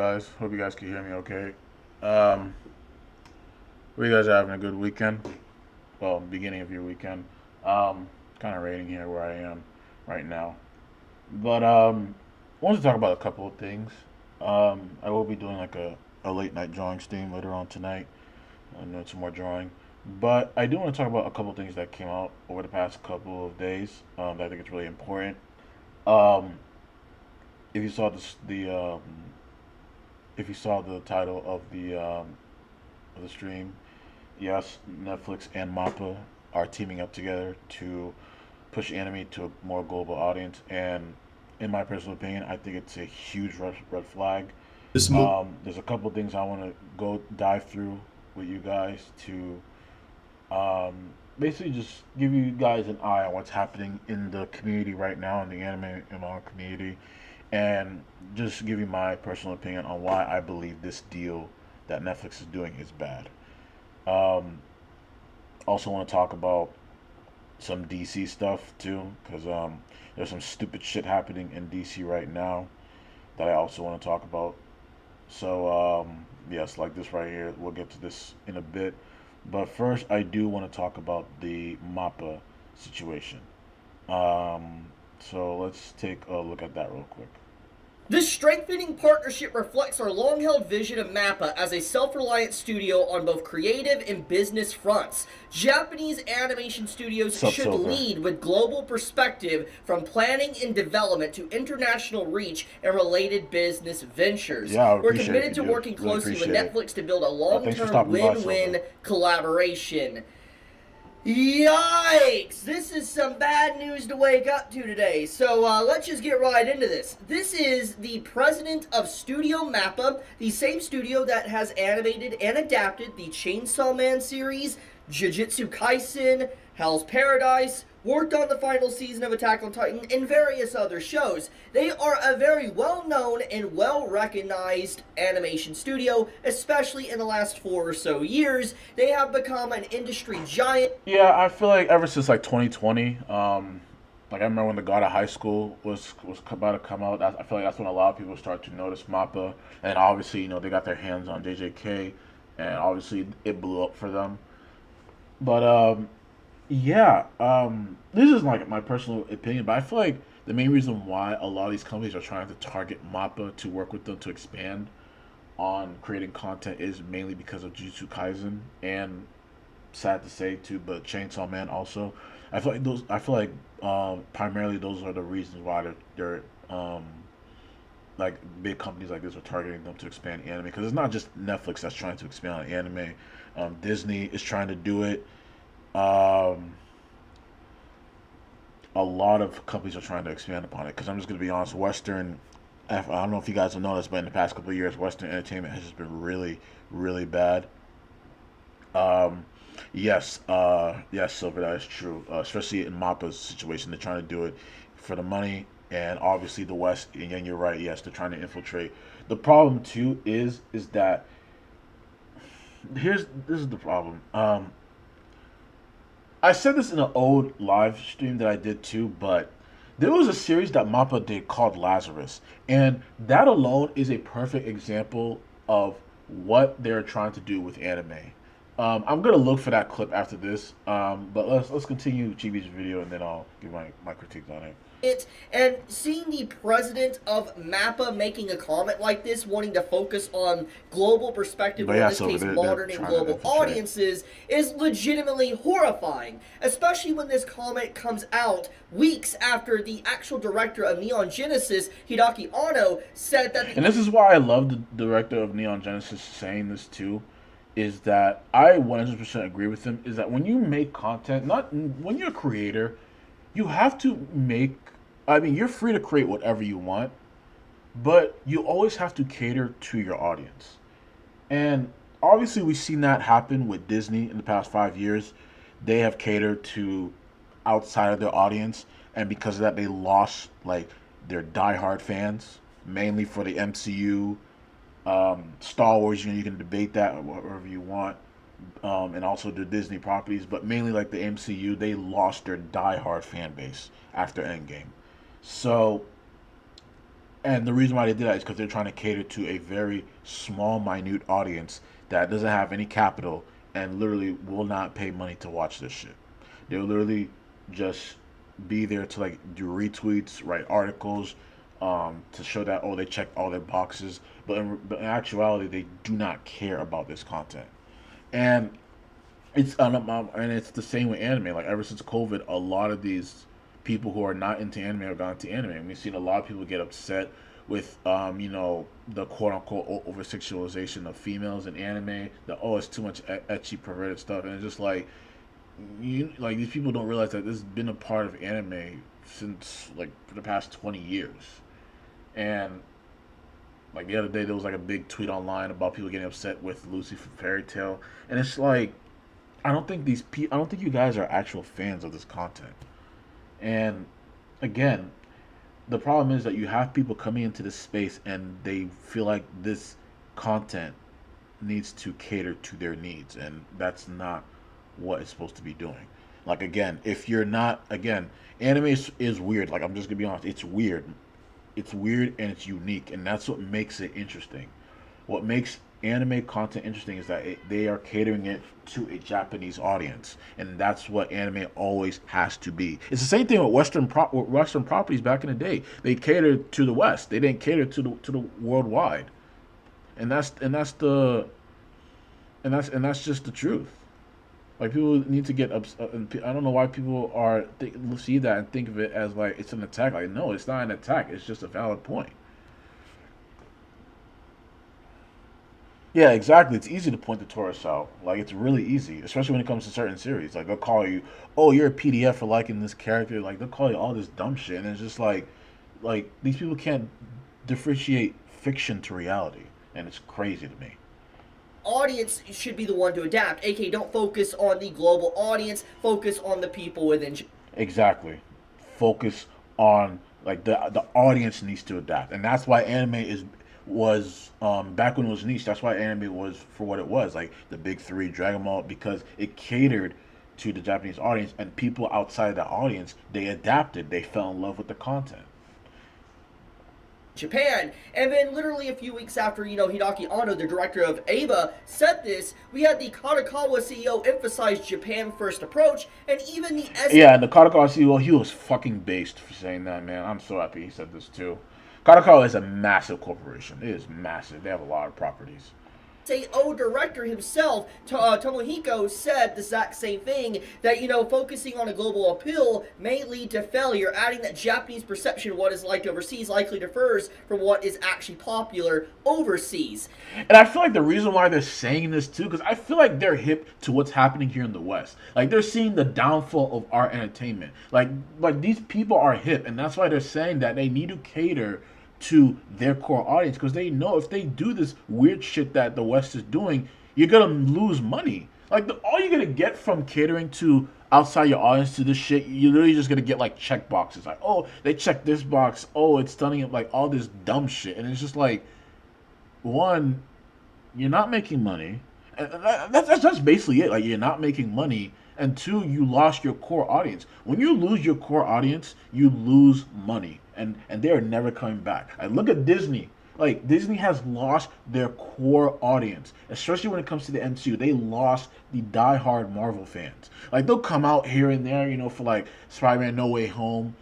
guys? Hope you guys can hear me okay. Um, Hope you guys are having a good weekend. Well, beginning of your weekend. Kind of rating here where I am right now. But I want to talk about a couple of things. I will be doing like a late night drawing stream later on tonight. I'm doing some more drawing. But I do want to talk about a couple of things that came out over the past couple of days that I think it's really important. Um, if you saw if you saw the title of the stream, yes, Netflix and MAPPA are teaming up together to push anime to a more global audience. And in my personal opinion, I think it's a huge red flag. This move. There's a couple things I want to go dive through with you guys to um, basically just give you guys an eye on what's happening in the community right now, in the anime and manga community, and just give you my personal opinion on why I believe this deal that Netflix is doing is bad. Um, Also, want to talk about some DC stuff too, because there's some stupid shit happening in DC right now that I also want to talk about. So, yes, like this right here, we'll get to this in a bit. But first, I do want to talk about the MAPPA situation. So let's take a look at that real quick. This strengthening partnership reflects our long held vision of MAPPA as a self reliant studio on both creative and business fronts. Japanese animation studios Sup, should Silver? lead with global perspective from planning and development to international reach and related business ventures. Yeah, I would We're appreciate it committed if to you do. working Really closely with appreciate it. Netflix to build a long Thanks for term stopping by, win Silver. win collaboration. Yikes! This is some bad news to wake up to today. So let's just get right into this. This is the president of Studio Mappa, the same studio that has animated and adapted the Chainsaw Man series, Jujutsu Kaisen, Hell's Paradise, worked on the final season of Attack on Titan, and various other shows. They are a very well-known and well-recognized animation studio, especially in the last 4 or so years. They have become an industry giant. Yeah, I feel like ever since like 2020, like I remember when the God of High School was about to come out. I feel like that's when a lot of people start to notice Mappa, and obviously they got their hands on JJK, and obviously it blew up for them. But yeah, this is like my personal opinion, but I feel like the main reason why a lot of these companies are trying to target Mappa to work with them to expand on creating content is mainly because of Jujutsu Kaisen and sad to say too, but Chainsaw Man also. I feel like those. I feel like primarily those are the reasons why they're like big companies like this are targeting them to expand anime because it's not just Netflix that's trying to expand on anime. Disney is trying to do it. Um, a lot of companies are trying to expand upon it because I'm just gonna be honest. I don't know if you guys have noticed, but in the past couple of years, Western entertainment has just been really, really bad. Um, yes, Silver, that is true. Especially in Mappa's situation, they're trying to do it for the money, and obviously the West. And you're right. Yes, they're trying to infiltrate. The problem too is that this is the problem. I said this in an old live stream that I did too, but there was a series that Mappa did called Lazarus, and that alone is a perfect example of what they're trying to do with anime. I'm gonna look for that clip after this, but let's continue Chibi's video and then I'll give my critiques on it. And seeing the president of MAPPA making a comment like this, wanting to focus on global perspective, But or in yeah, this so case they're modern and trying to global infiltrate. audiences, is legitimately horrifying. Especially when this comment comes out weeks after the actual director of Neon Genesis, Hideaki Anno, said that And this is why I love the director of Neon Genesis saying this too, is that I 100% agree with him. Is that when you make content, not when you're a creator, you have to make. I mean, you're free to create whatever you want, but you always have to cater to your audience. And obviously, we've seen that happen with Disney in the past 5 years. They have catered to outside of their audience, and because of that, they lost like their diehard fans, mainly for the MCU, Star Wars. You can debate that whatever you want, and also the Disney properties, but mainly like the MCU, they lost their diehard fan base after Endgame. So And the reason why they did that is because they're trying to cater to a very small, minute audience that doesn't have any capital and literally will not pay money to watch this shit. They'll literally just be there to like do retweets, write articles, to show that they checked all their boxes. But in actuality, they do not care about this content. And it's the same with anime. Like ever since COVID, a lot of these people who are not into anime have gone to anime, and we've seen a lot of people get upset with the quote unquote over sexualization of females in anime. That it's too much etchy perverted stuff, and it's just like these people don't realize that this has been a part of anime since like for the past 20 years. And like the other day, there was like a big tweet online about people getting upset with Lucy from Fairy Tale, and it's like I don't think you guys are actual fans of this content. And again, the problem is that you have people coming into this space and they feel like this content needs to cater to their needs, and that's not what it's supposed to be doing. Like again, if you're not again, anime is weird. Like I'm just gonna be honest, it's weird. It's weird and it's unique, and that's what makes it interesting. What makes anime content interesting is that they are catering it to a Japanese audience, and that's what anime always has to be. It's the same thing with Western properties back in the day. They catered to the West. They didn't cater to the worldwide, and that's just the truth. Like people need to get upset. I don't know why people see that and think of it as like it's an attack. Like no, it's not an attack. It's just a valid point. Yeah, exactly. It's easy to point the tourists out. Like it's really easy, especially when it comes to certain series. Like they'll call you, "Oh, you're a PDF for liking this character." Like they'll call you all this dumb shit, and it's just like these people can't differentiate fiction to reality, and it's crazy to me. Audience should be the one to adapt. AK, don't focus on the global audience. Focus on the people within. Exactly. Focus on like the audience needs to adapt, and that's why anime is was back when it was niche. That's why anime was for what it was, like the big three, Dragon Ball, because it catered to the Japanese audience, and people outside the audience they adapted. They fell in love with the content. Japan. And then, literally a few weeks after, Hideaki Anno, the director of ABA, said this, we had the Kadokawa CEO emphasize Japan first approach, and even the Yeah, and the Kadokawa CEO, he was fucking based for saying that, man. I'm so happy he said this too. Kadokawa is a massive corporation. It is massive. They have a lot of properties. SAO director himself, Tomohiko, said the exact same thing, that, focusing on a global appeal may lead to failure, adding that Japanese perception of what is liked overseas likely differs from what is actually popular overseas. And I feel like the reason why they're saying this too, because I feel like they're hip to what's happening here in the West. Like they're seeing the downfall of our entertainment. Like these people are hip, and that's why they're saying that they need to cater to their core audience because they know if they do this weird shit that the West is doing, you're gonna lose money. Like all you're gonna get from catering to outside your audience to this shit, you're literally just gonna get like check boxes. Like, oh, they checked this box. Oh, it's stunning. Like all this dumb shit, and it's just like, one, you're not making money. And that's basically it. Like you're not making money, and two, you lost your core audience. When you lose your core audience, you lose money, and they are never coming back. Like look at Disney. Like Disney has lost their core audience, especially when it comes to the MCU. They lost the die-hard Marvel fans. Like they'll come out here and there, for like Spider-Man No Way Home,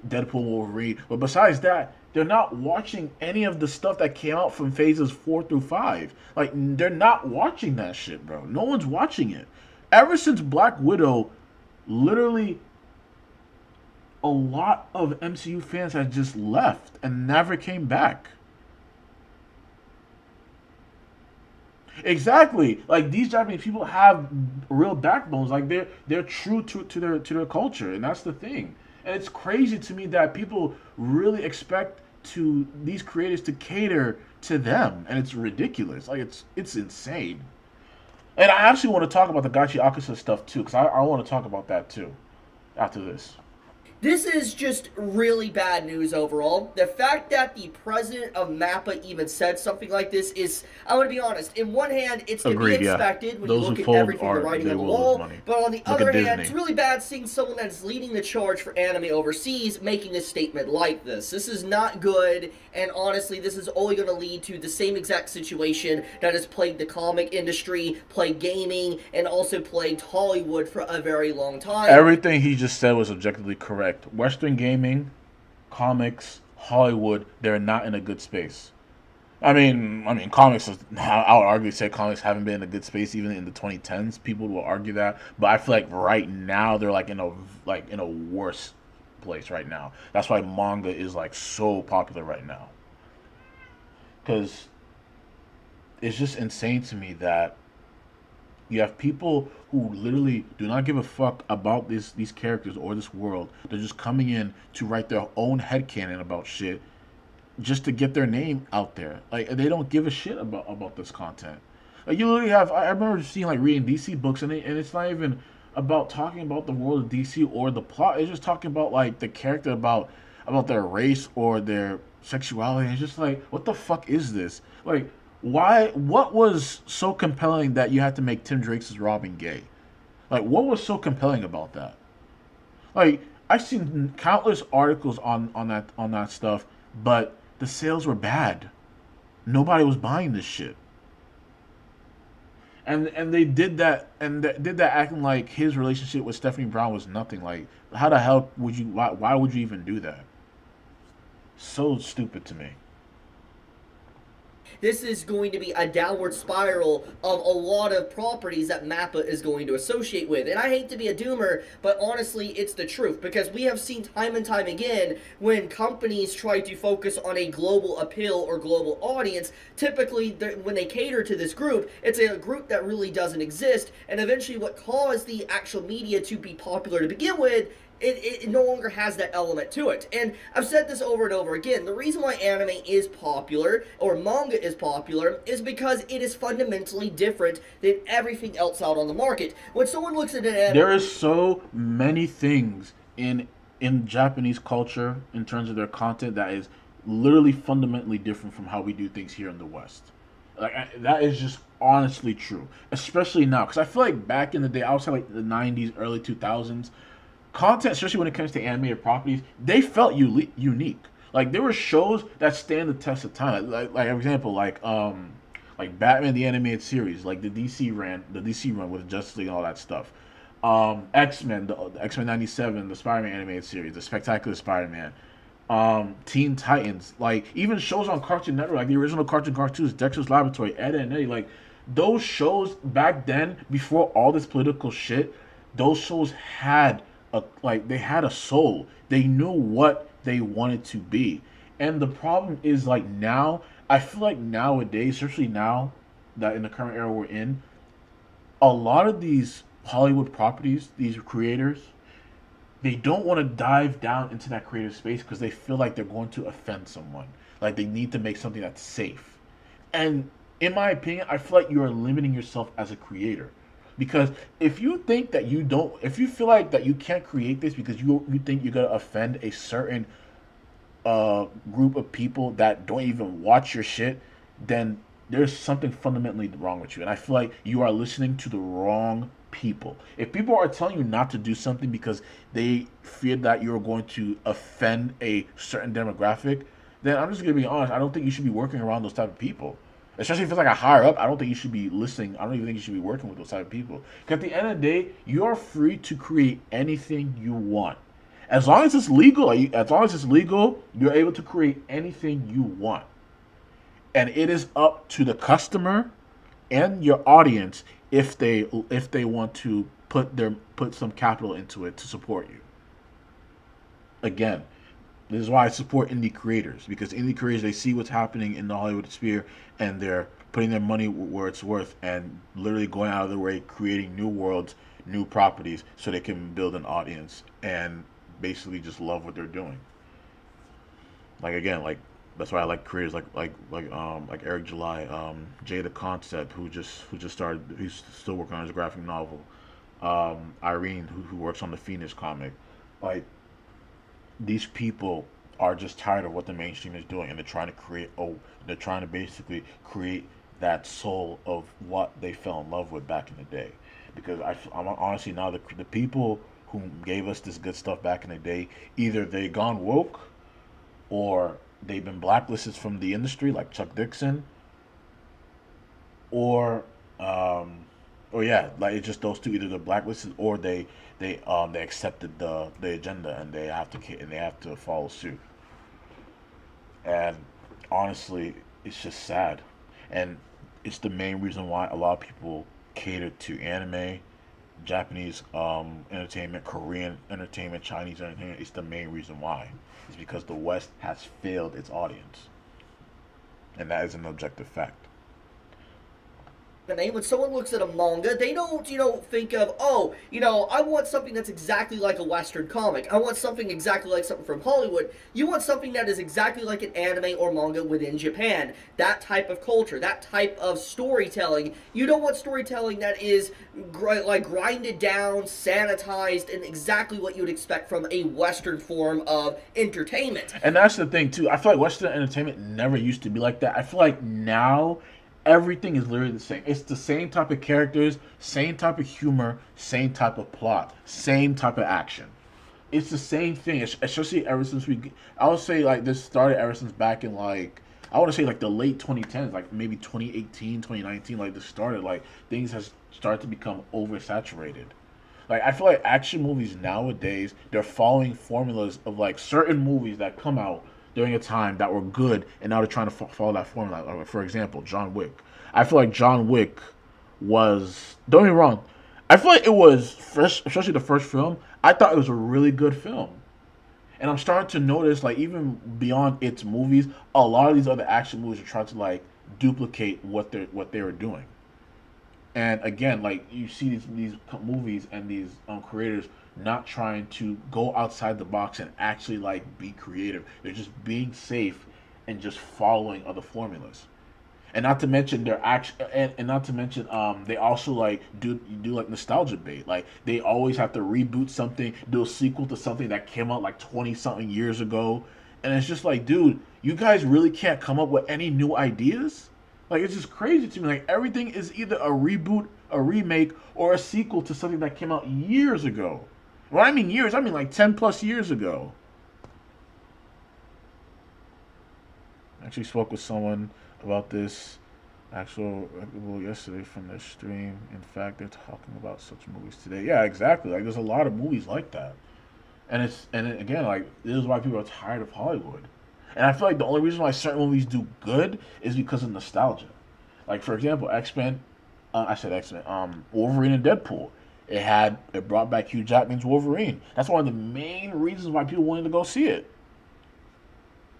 Deadpool, Wolverine, but besides that, they're not watching any of the stuff that came out from phases 4 through 5. Like they're not watching that shit, bro. No one's watching it. Ever since Black Widow, literally a lot of MCU fans have just left and never came back. Exactly. Like these Japanese people have real backbones. Like they're true to their culture, and that's the thing. And it's crazy to me that people really expect to these creators to cater to them, and it's ridiculous. Like it's insane. And I actually want to talk about the Gachi Akusa stuff too, because I want to talk about that too after this. This is just really bad news overall. The fact that the president of MAPPA even said something like this is, I'm going to be honest, in one hand, it's to be Agreed. Yeah, expected when you those who look at fold everything, the are writing they on the will lose wall, money. but on the Look at other hand, it's Disney. really bad seeing someone that is leading the charge for anime overseas making a statement like this. This is not good, and honestly, this is only going to lead to the same exact situation that has plagued the comic industry, plagued gaming, and also plagued Hollywood for a very long time. Everything he just said was objectively correct. Western gaming, comics, Hollywood, they're not in a good space. Comics. I would argue say comics haven't been in a good space even in the 2010s. People will argue that, but I feel like right now they're in a worse place right now. That's why manga is like so popular right now. Because it's just insane to me that you have people who literally do not give a fuck about these characters or this world. They're just coming in to write their own headcanon about shit just to get their name out there. Like they don't give a shit about this content. Like you literally have I remember seeing like reading DC books and it's not even about talking about the world of DC or the plot. It's just talking about like the character about their race or their sexuality. It's just like what the fuck is this? Like why what was so compelling that you had to make Tim Drake's Robin gay? Like what was so compelling about that? Like I've seen countless articles on that stuff, but the sales were bad. Nobody was buying this shit. And they did that did that acting like his relationship with Stephanie Brown was nothing. Like how the hell would you why would you even do that? So stupid to me. This is going to be a downward spiral of a lot of properties that MAPPA is going to associate with. And I hate to be a doomer, but honestly, it's the truth. Because we have seen time and time again when companies try to focus on a global appeal or global audience, typically when they cater to this group, it's a group that really doesn't exist. And eventually what caused the actual media to be popular to begin with it no longer has that element to it. And I've said this over and over again. The reason why anime is popular or manga is popular is because it is fundamentally different than everything else out on the market. When someone looks at an anime, There is so many things in Japanese culture in terms of their content that is literally fundamentally different from how we do things here in the West. That is just honestly true, especially now. Because I feel like back in the day, I would say like the '90s, early 2000s, content, especially when it comes to animated properties, they felt unique. Like there were shows that stand the test of time. Like for example, like Batman the animated series, like the DC run with Justice League and all that stuff. X Men, the X Men '97, the Spider Man animated series, the Spectacular Spider Man. Teen Titans, like even shows on Cartoon Network, like the original cartoons, Dexter's Laboratory, Ed and Eddie, like those shows back then, before all this political shit, those shows had they had a soul. They knew what they wanted to be. And the problem is like now, I feel like nowadays, especially now that in the current era we're in, a lot of these Hollywood properties, these creators, they don't want to dive down into that creative space because they feel like they're going to offend someone. Like they need to make something that's safe. And in my opinion, I feel like you are limiting yourself as a creator. Because if you think that you don't, if you feel like that you can't create this because you think you're gonna offend a certain group of people that don't even watch your shit, then there's something fundamentally wrong with you. And I feel like you are listening to the wrong people. If people are telling you not to do something because they fear that you're going to offend a certain demographic, then I'm just gonna be honest. I don't think you should be working around those type of people. Especially if it's like a higher up, I don't think you should be listening. I don't even think you should be working with those type of people. Because at the end of the day, you are free to create anything you want. As long as it's legal, as long as it's legal, you're able to create anything you want. And it is up to the customer and your audience if they want to put some capital into it to support you. Again, this is why I support indie creators, because indie creators, they see what's happening in the Hollywood sphere and they're putting their money where it's worth and literally going out of their way creating new worlds, new properties so they can build an audience and basically just love what they're doing. Like again, like that's why I like creators like Eric July, Jay the Concept, who just started. He's still working on his graphic novel. Irene, who works on the Phoenix comic. Like these people are just tired of what the mainstream is doing, and they're trying to basically create that soul of what they fell in love with back in the day. Because I'm honestly now the people who gave us this good stuff back in the day, either they gone woke or they've been blacklisted from the industry, like Chuck Dixon, or or yeah, like it's just those two. Either they're blacklisted or they accepted the agenda and they have to follow suit. And honestly, it's just sad, and it's the main reason why a lot of people cater to anime, Japanese entertainment, Korean entertainment, Chinese entertainment. It's the main reason why. It's because the West has failed its audience, and that is an objective fact. When someone looks at a manga, they don't, think of, oh, I want something that's exactly like a Western comic. I want something exactly like something from Hollywood. You want something that is exactly like an anime or manga within Japan. That type of culture, that type of storytelling. You don't want storytelling that is like grinded down, sanitized, and exactly what you would expect from a Western form of entertainment. And that's the thing too. I feel like Western entertainment never used to be like that. I feel like now everything is literally the same. It's the same type of characters, same type of humor, same type of plot, same type of action. It's the same thing, especially ever since I would say like this started ever since back in like, I want to say like the late 2010s, like maybe 2018, 2019, like this started, like things has started to become oversaturated. Like I feel like action movies nowadays, they're following formulas of like certain movies that come out during a time that were good, and now they're trying to follow that formula. Like, for example, John Wick. I feel like John Wick was. Don't get me wrong. I feel like it was first, especially the first film. I thought it was a really good film, and I'm starting to notice, like even beyond its movies, a lot of these other action movies are trying to like duplicate what they were doing. And again, like you see these movies and these creators not trying to go outside the box and actually like be creative. They're just being safe and just following other formulas. And not to mention their action, and not to mention they also like do like nostalgia bait. Like they always have to reboot something, do a sequel to something that came out like 20 something years ago, and it's just like, dude, you guys really can't come up with any new ideas. Like it's just crazy to me. Like everything is either a reboot, a remake, or a sequel to something that came out years ago. When I mean years, I mean like 10 plus years ago. I actually spoke with someone about this yesterday from their stream. In fact, they're talking about such movies today. Yeah, exactly. Like there's a lot of movies like that. Again, like this is why people are tired of Hollywood. And I feel like the only reason why certain movies do good is because of nostalgia. Like for example, X Men. I said X Men. Wolverine and Deadpool. It brought back Hugh Jackman's Wolverine. That's one of the main reasons why people wanted to go see it.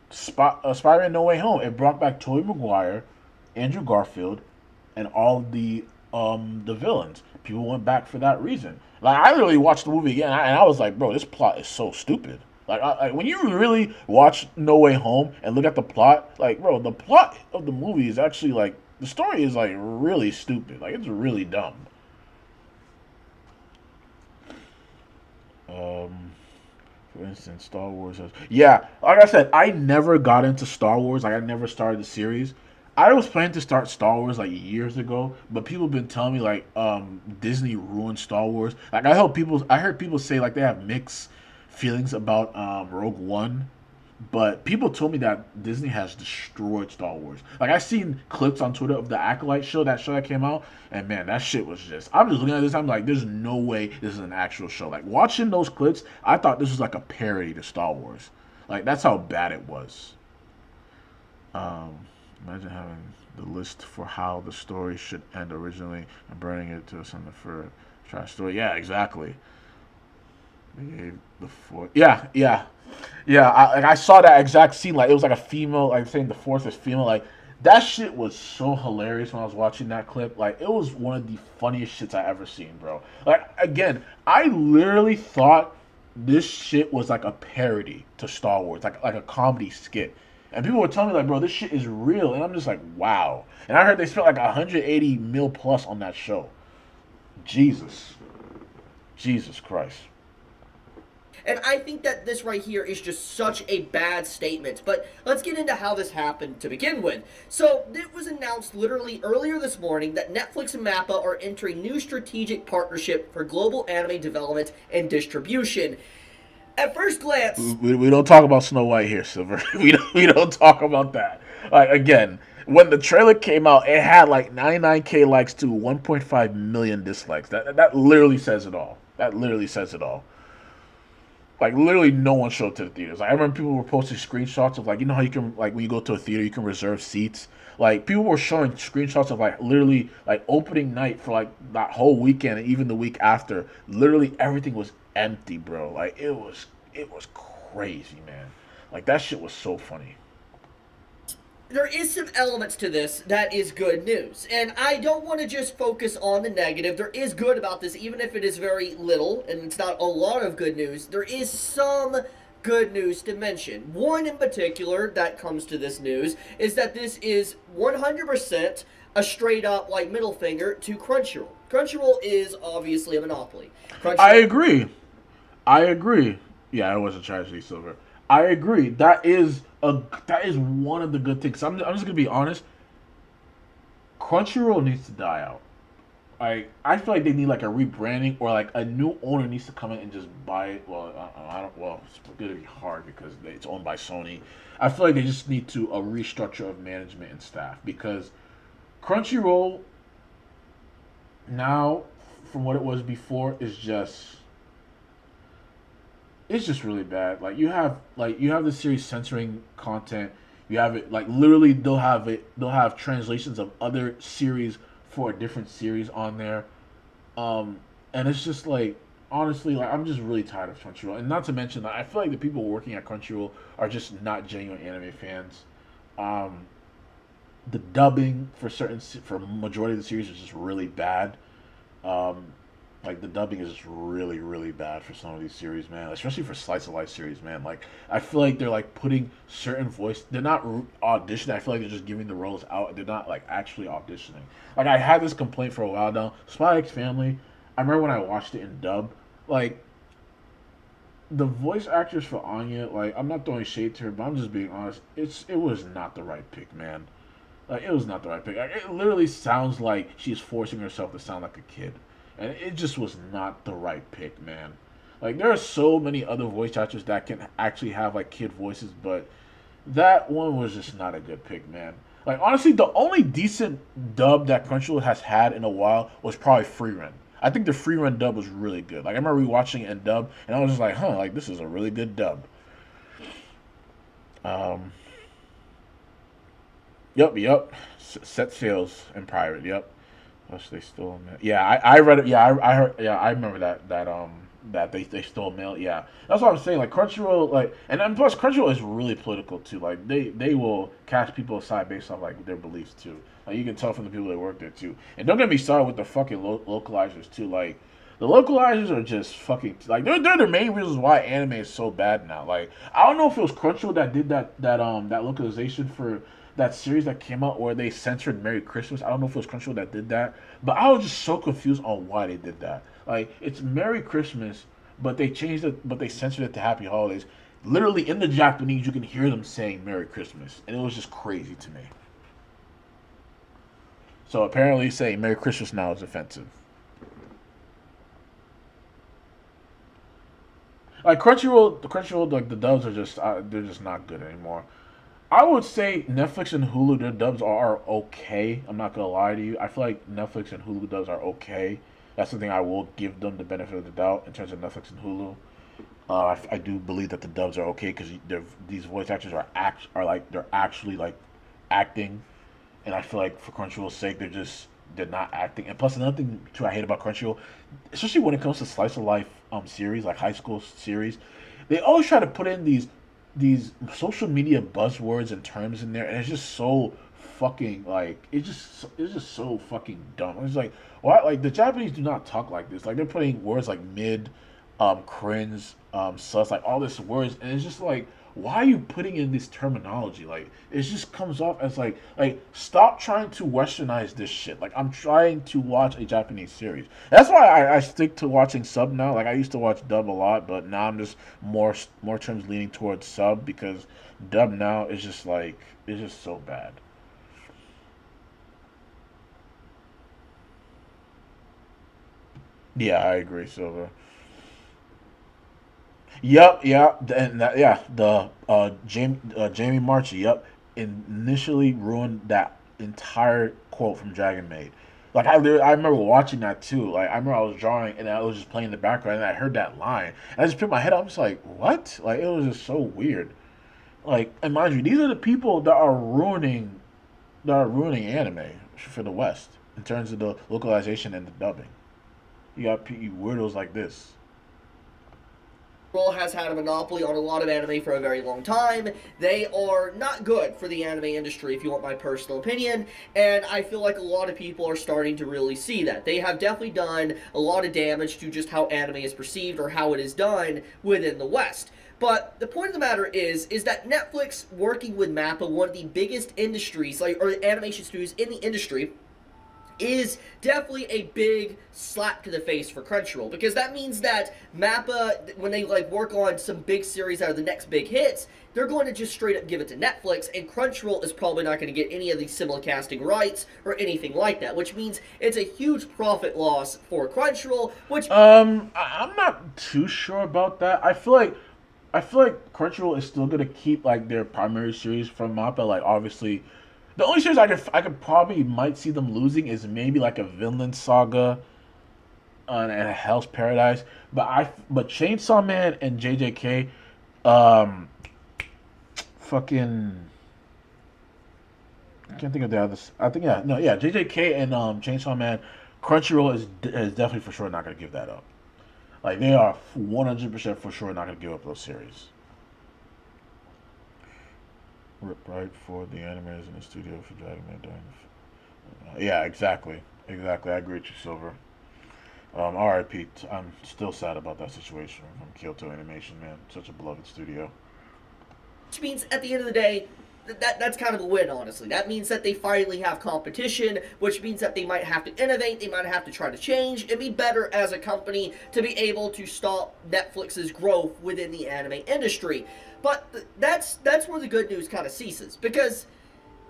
Spider-Man No Way Home. It brought back Tobey Maguire, Andrew Garfield, and all of the villains. People went back for that reason. Like I literally watched the movie again, and I was like, bro, this plot is so stupid. Like when you really watch No Way Home and look at the plot, like bro, the plot of the movie is actually like the story is like really stupid. Like it's really dumb. For instance, Star Wars. Yeah, like I said, I never got into Star Wars. Like I never started the series. I was planning to start Star Wars like years ago, but people have been telling me like Disney ruined Star Wars. Like I heard people say like they have mixed feelings about Rogue One, but people told me that Disney has destroyed Star Wars. Like I seen clips on Twitter of the Acolyte show, that show that came out, and man, that shit was just. I'm just looking at this. I'm like, there's no way this is an actual show. Like watching those clips, I thought this was like a parody to Star Wars. Like that's how bad it was. Imagine having the list for how the story should end originally and burning it to something for a trash story. Yeah, exactly. They gave the fourth. Yeah. I saw that exact scene. Like it was like a female, like saying the fourth is female. Like that shit was so hilarious when I was watching that clip. Like it was one of the funniest shits I ever seen, bro. Like again, I literally thought this shit was like a parody to Star Wars, like a comedy skit. And people were telling me like, bro, this shit is real, and I'm just like, wow. And I heard they spent like 180 mil plus on that show. Jesus Christ. And I think that this right here is just such a bad statement. But let's get into how this happened to begin with. So it was announced literally earlier this morning that Netflix and MAPPA are entering new strategic partnership for global anime development and distribution. At first glance, We don't talk about Snow White here, Silver. We don't talk about that. Like again, when the trailer came out, it had like 99K likes to 1.5 million dislikes. That literally says it all. That literally says it all. Like literally, no one showed up to the theaters. Like, I remember people were posting screenshots of like, you know how you can, like, when you go to a theater you can reserve seats. Like people were showing screenshots of like literally like opening night for like that whole weekend and even the week after. Literally everything was empty, bro. Like it was crazy, man. Like that shit was so funny. there is some elements to this that is good news. And I don't want to just focus on the negative. There is good about this, even if it is very little and it's not a lot of good news. There is some good news to mention. One in particular that comes to this news is that this is 100% a straight up like middle finger to Crunchyroll. Crunchyroll is obviously a monopoly. I Crunchyroll. agree. I agree. Yeah, it was a tragedy, Silver. I agree. That is one of the good things. I'm just gonna be honest. Crunchyroll needs to die out. I feel like they need like a rebranding or like a new owner needs to come in and just buy it. Well, I don't. Well, it's gonna be hard because it's owned by Sony. I feel like they just need to a restructure of management and staff because Crunchyroll now, from what it was before, is just it's just really bad. Like you have the series censoring content. You have it like literally they'll have translations of other series for a different series on there. And it's just like honestly like I'm just really tired of Crunchyroll. And not to mention that I feel like the people working at Crunchyroll are just not genuine anime fans. Um the dubbing for majority of the series is just really bad. Um like the dubbing is just really really bad for some of these series, man. Especially for slice of life series, man. Like I feel like they're like putting certain voice. They're not auditioning. I feel like they're just giving the roles out. They're not like actually auditioning. Like I had this complaint for a while now. Spy X Family. I remember when I watched it in dub. Like the voice actress for Anya. Like I'm not throwing shade to her, but I'm just being honest. It was not the right pick, man. Like it was not the right pick. Like, it literally sounds like she's forcing herself to sound like a kid, and it just was not the right pick, man. Like there are so many other voice actors that can actually have like kid voices, but that one was just not a good pick, man. Like honestly, the only decent dub that Crunchyroll has had in a while was probably Free Run. I think the Free Run dub was really good. Like I remember rewatching it in dub, and I was just like, huh, like this is a really good dub. Um, yep. Set sails in pirate. Yep. Plus they stole mail. Yeah, I read it. Yeah, I heard. Yeah, I remember that they stole mail. Yeah, that's what I'm saying. Like Crunchyroll, like and plus Crunchyroll is really political too. Like they will cast people aside based on like their beliefs too. Like you can tell from the people that work there too. And don't get me started with the fucking localizers too. Like the localizers are just fucking like they're the main reasons why anime is so bad now. Like I don't know if it was Crunchyroll that did that localization for that series that came out where they censored Merry Christmas. I don't know if it was Crunchyroll that did that, but I was just so confused on why they did that. Like it's Merry Christmas, but they changed it, but they censored it to Happy Holidays. Literally in the Japanese, you can hear them saying Merry Christmas, and it was just crazy to me. So apparently, saying Merry Christmas now is offensive. Like Crunchyroll, like the dubs are just they're just not good anymore. I would say Netflix and Hulu, their dubs are okay. I'm not gonna lie to you. I feel like Netflix and Hulu dubs are okay. That's something I will give them the benefit of the doubt in terms of Netflix and Hulu. I do believe that the dubs are okay because these voice actors are like they're actually like acting, and I feel like for Crunchyroll's sake they're not acting. And plus another thing too I hate about Crunchyroll, especially when it comes to slice of life series like high school series, they always try to put in these social media buzzwords and terms in there, and it's just so fucking like it's just so fucking dumb. It's like why like the Japanese do not talk like this. Like they're putting words like mid, cringe, sus, like all this words, and it's just like why are you putting in this terminology? Like, it just comes off as like stop trying to westernize this shit. Like, I'm trying to watch a Japanese series. That's why I stick to watching sub now. Like, I used to watch dub a lot, but now I'm just more terms leaning towards sub because dub now is just like it's just so bad. Yeah, I agree, Silver. Yep, yeah, and that, yeah, the Jamie Marchi, yep, initially ruined that entire quote from Dragon Maid. Like I remember watching that too. Like I remember I was drawing and I was just playing in the background and I heard that line and I just put my head up. I'm just like, what? Like it was just so weird. Like and mind you, these are the people that are ruining anime for the West in terms of the localization and the dubbing. You got weirdos like this. Has had a monopoly on a lot of anime for a very long time. They are not good for the anime industry, if you want my personal opinion, and I feel like a lot of people are starting to really see that. They have definitely done a lot of damage to just how anime is perceived or how it is done within the West. But the point of the matter is that Netflix working with MAPPA, one of the biggest industries, like or animation studios in the industry, is definitely a big slap to the face for Crunchyroll because that means that Mappa, when they like work on some big series out of the next big hits, they're going to just straight up give it to Netflix, and Crunchyroll is probably not going to get any of these simulcasting rights or anything like that, which means it's a huge profit loss for Crunchyroll. Which I'm not too sure about that. I feel like Crunchyroll is still gonna keep like their primary series from Mappa. Like obviously, the only series I could probably might see them losing is maybe like a Vinland Saga and a Hell's Paradise. But Chainsaw Man and JJK, um, fucking I can't think of the others. I think yeah no yeah JJK and Chainsaw Man, Crunchyroll is definitely for sure not gonna give that up. Like they are 100% for sure not gonna give up those series. Rip right for the animators in the studio for Dragon Man during. Yeah, exactly, exactly. I agree with you, Silver. R.I.P. I'm still sad about that situation from Kyoto Animation, man. Such a beloved studio. which means at the end of the day, that's kind of a win, honestly. That means that they finally have competition, which means that they might have to innovate, they might have to try to change, and be better as a company to be able to stop Netflix's growth within the anime industry. But that's where the good news kind of ceases, because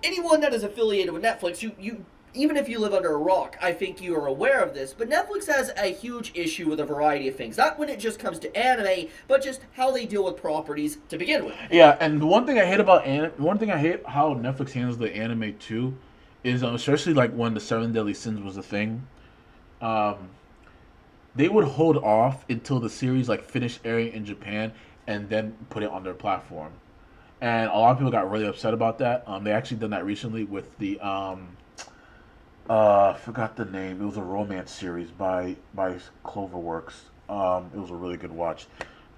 anyone that is affiliated with Netflix, you even if you live under a rock, I think you are aware of this, but Netflix has a huge issue with a variety of things. Not when it just comes to anime, but just how they deal with properties to begin with. Yeah, and the one thing I hate about one thing I hate how Netflix handles the anime too, is especially like when the Seven Deadly Sins was a thing. Um, they would hold off until the series like finished airing in Japan and then put it on their platform. And a lot of people got really upset about that. They actually done that recently with the I forgot the name. It was a romance series by Cloverworks. It was a really good watch.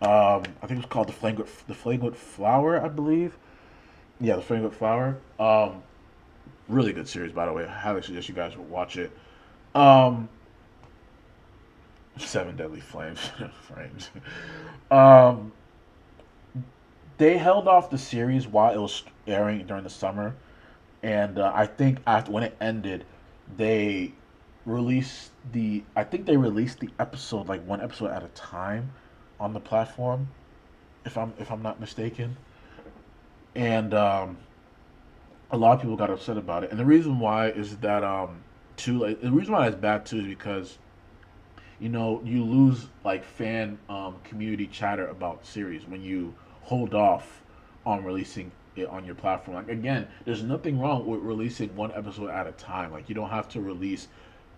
I think it was called the Flagrant Flower, I believe. Yeah, the Flagrant Flower. Really good series, by the way. I highly suggest you guys watch it. Um, Seven Deadly Flames. Frames. Um, they held off the series while it was airing during the summer, and I think after when it ended, they I think they released the episode like one episode at a time on the platform, if I'm not mistaken, and a lot of people got upset about it, and the reason why is that too like, the reason why it's bad too is because you lose like fan community chatter about series when you hold off on releasing it on your platform. Like again, there's nothing wrong with releasing one episode at a time. Like you don't have to release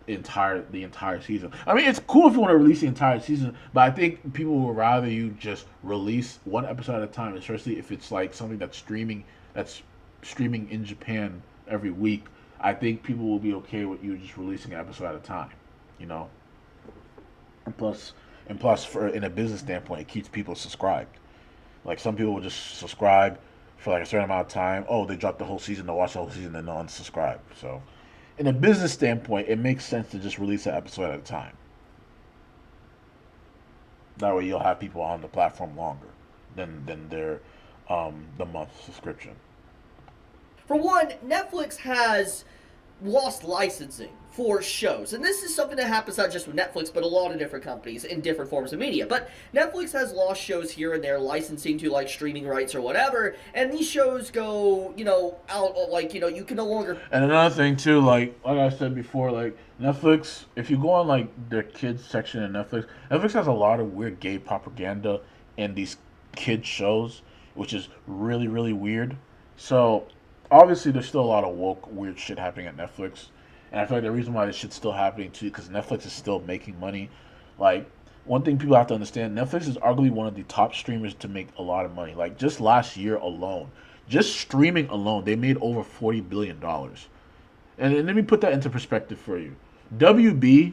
the entire season. I mean, it's cool if you want to release the entire season, but I think people would rather you just release one episode at a time, especially if it's like something that's streaming in Japan every week. I think people will be okay with you just releasing an episode at a time, you know. And plus, for in a business standpoint, it keeps people subscribed. Like some people will just subscribe for like a certain amount of time. Oh, they dropped the whole season, they'll watch the whole season, then they'll unsubscribe. So, in a business standpoint, it makes sense to just release an episode at a time. That way, you'll have people on the platform longer than their the month subscription. For one, Netflix has lost licensing for shows. And this is something that happens not just with Netflix, but a lot of different companies in different forms of media. But Netflix has lost shows here and there, licensing to like streaming rights or whatever, and these shows go, out like, you can no longer. And another thing too, like I said before, like Netflix, if you go on like the kids section in Netflix, Netflix has a lot of weird gay propaganda in these kid shows, which is really, really weird. So obviously there's still a lot of woke weird shit happening at Netflix. And I feel like the reason why this shit's still happening too, because Netflix is still making money. Like, one thing people have to understand, Netflix is arguably one of the top streamers to make a lot of money. Like, just last year alone, just streaming alone, they made over $40 billion. And let me put that into perspective for you. WB,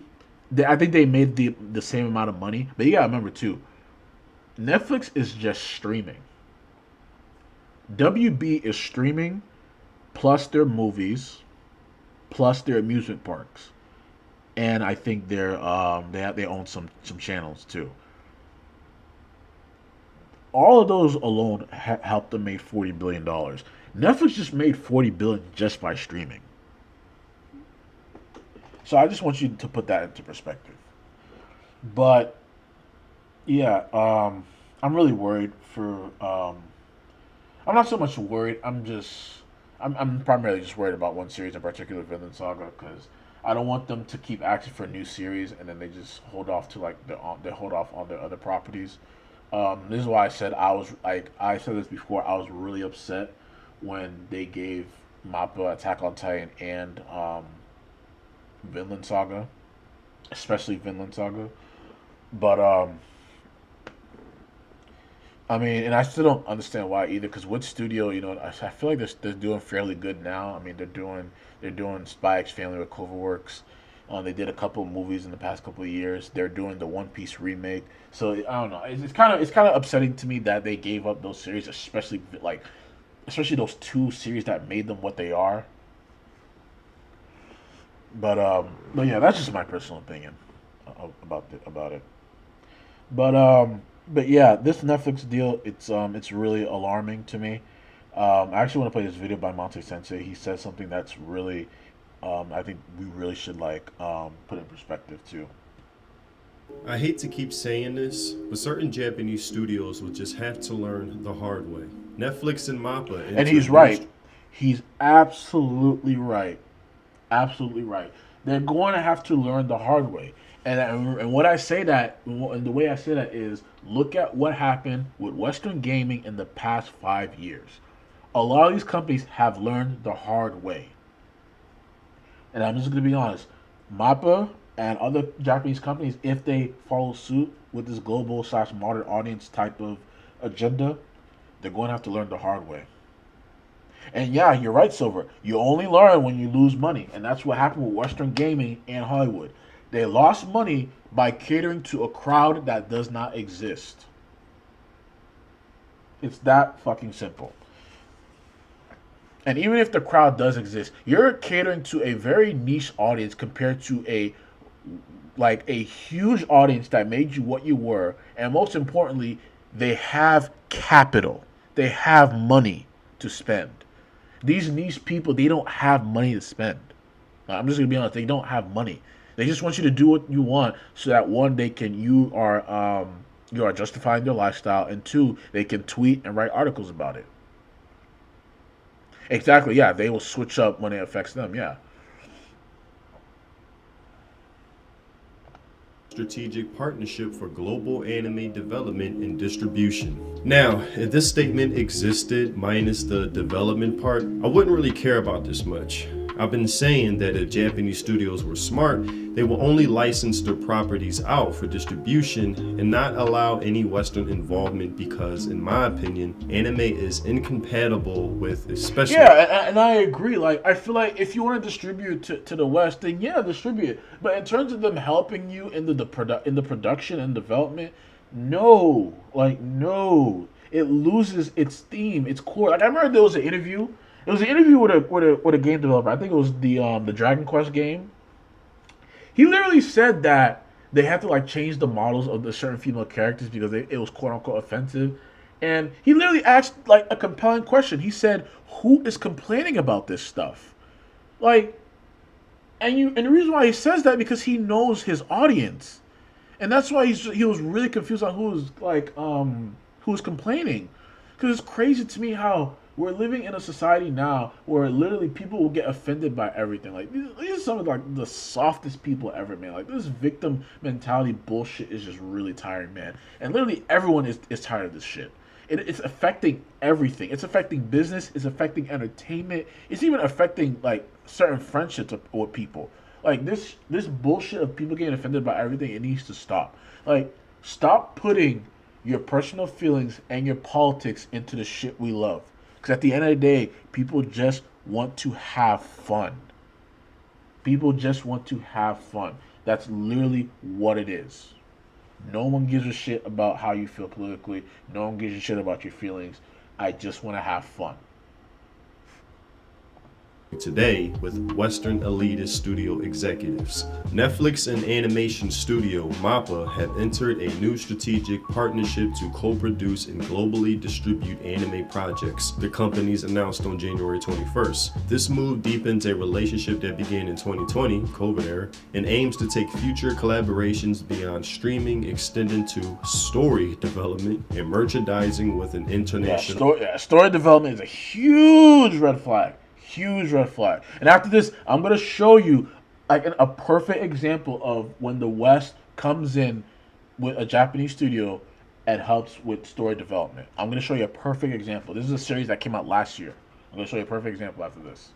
I think they made the same amount of money, but you gotta remember too, Netflix is just streaming. WB is streaming plus their movies plus their amusement parks, and I think they own some channels too. All of those alone helped them make $40 billion. Netflix just made $40 billion just by streaming. So I just want you to put that into perspective. But yeah, I'm really worried for. I'm not so much worried. I'm primarily just worried about one series in particular, Vinland Saga, because I don't want them to keep asking for a new series and then they just hold off to like they hold off on their other properties. This is why I said this before. I was really upset when they gave MAPPA, Attack on Titan, and Vinland Saga, especially Vinland Saga. But I mean, and I still don't understand why either. Because Wood Studio, I feel like they're doing fairly good now. I mean, they're doing Spy X Family with Cloverworks. They did a couple of movies in the past couple of years. They're doing the One Piece remake. So I don't know. It's kind of upsetting to me that they gave up those series, especially those two series that made them what they are. But yeah, that's just my personal opinion about it. But yeah, this Netflix deal, it's really alarming to me. I actually want to play this video by Monte Sensei. He says something that's really, I think we really should put in perspective too. I hate to keep saying this, but certain Japanese studios will just have to learn the hard way. Netflix and MAPPA. And he's right. He's absolutely right. Absolutely right. They're going to have to learn the hard way. And what I say that, and the way I say that is, look at what happened with Western gaming in the past 5 years. A lot of these companies have learned the hard way. And I'm just going to be honest, MAPPA and other Japanese companies, if they follow suit with this global/modern audience type of agenda, they're going to have to learn the hard way. And yeah, you're right, Silver. You only learn when you lose money. And that's what happened with Western gaming and Hollywood. They lost money by catering to a crowd that does not exist. It's that fucking simple. And even if the crowd does exist, you're catering to a very niche audience compared to a huge audience that made you what you were. And most importantly, they have capital. They have money to spend. These niche people, they don't have money to spend. I'm just gonna be honest, they don't have money. They just want you to do what you want so that one, you are justifying their lifestyle, and two, they can tweet and write articles about it. Exactly, yeah, they will switch up when it affects them, yeah. Strategic partnership for global anime development and distribution. Now, if this statement existed minus the development part, I wouldn't really care about this much. I've been saying that if Japanese studios were smart, they will only license their properties out for distribution and not allow any Western involvement because, in my opinion, anime is incompatible with especially... Yeah, and I agree. I feel like if you want to distribute to the West, then yeah, distribute it. But in terms of them helping you in the production and development, no. No. It loses its theme, its core. I remember there was an interview. It was an interview with a game developer. I think it was the Dragon Quest game. He literally said that they had to change the models of the certain female characters because it was quote unquote offensive. And he literally asked like a compelling question. He said, "Who is complaining about this stuff?" Like, and the reason why he says that because he knows his audience, and that's why he was really confused on who was complaining, because it's crazy to me how we're living in a society now where literally people will get offended by everything. Like these are some of like the softest people ever, man. Like this victim mentality bullshit is just really tiring, man. And literally everyone is tired of this shit. It's affecting everything. It's affecting business. It's affecting entertainment. It's even affecting like certain friendships with people. Like this bullshit of people getting offended by everything. It needs to stop. Like stop putting your personal feelings and your politics into the shit we love. Because at the end of the day, people just want to have fun. People just want to have fun. That's literally what it is. No one gives a shit about how you feel politically. No one gives a shit about your feelings. I just want to have fun. Today with Western elitist studio executives. Netflix and animation studio MAPPA have entered a new strategic partnership to co-produce and globally distribute anime projects, the companies announced on January 21st. This move deepens a relationship that began in 2020, COVID era, and aims to take future collaborations beyond streaming, extending to story development and merchandising with an international... Story development is a huge red flag. Huge red flag. And after this, I'm going to show you like a perfect example of when the West comes in with a Japanese studio and helps with story development. I'm going to show you a perfect example. This is a series that came out last year. I'm going to show you a perfect example after this.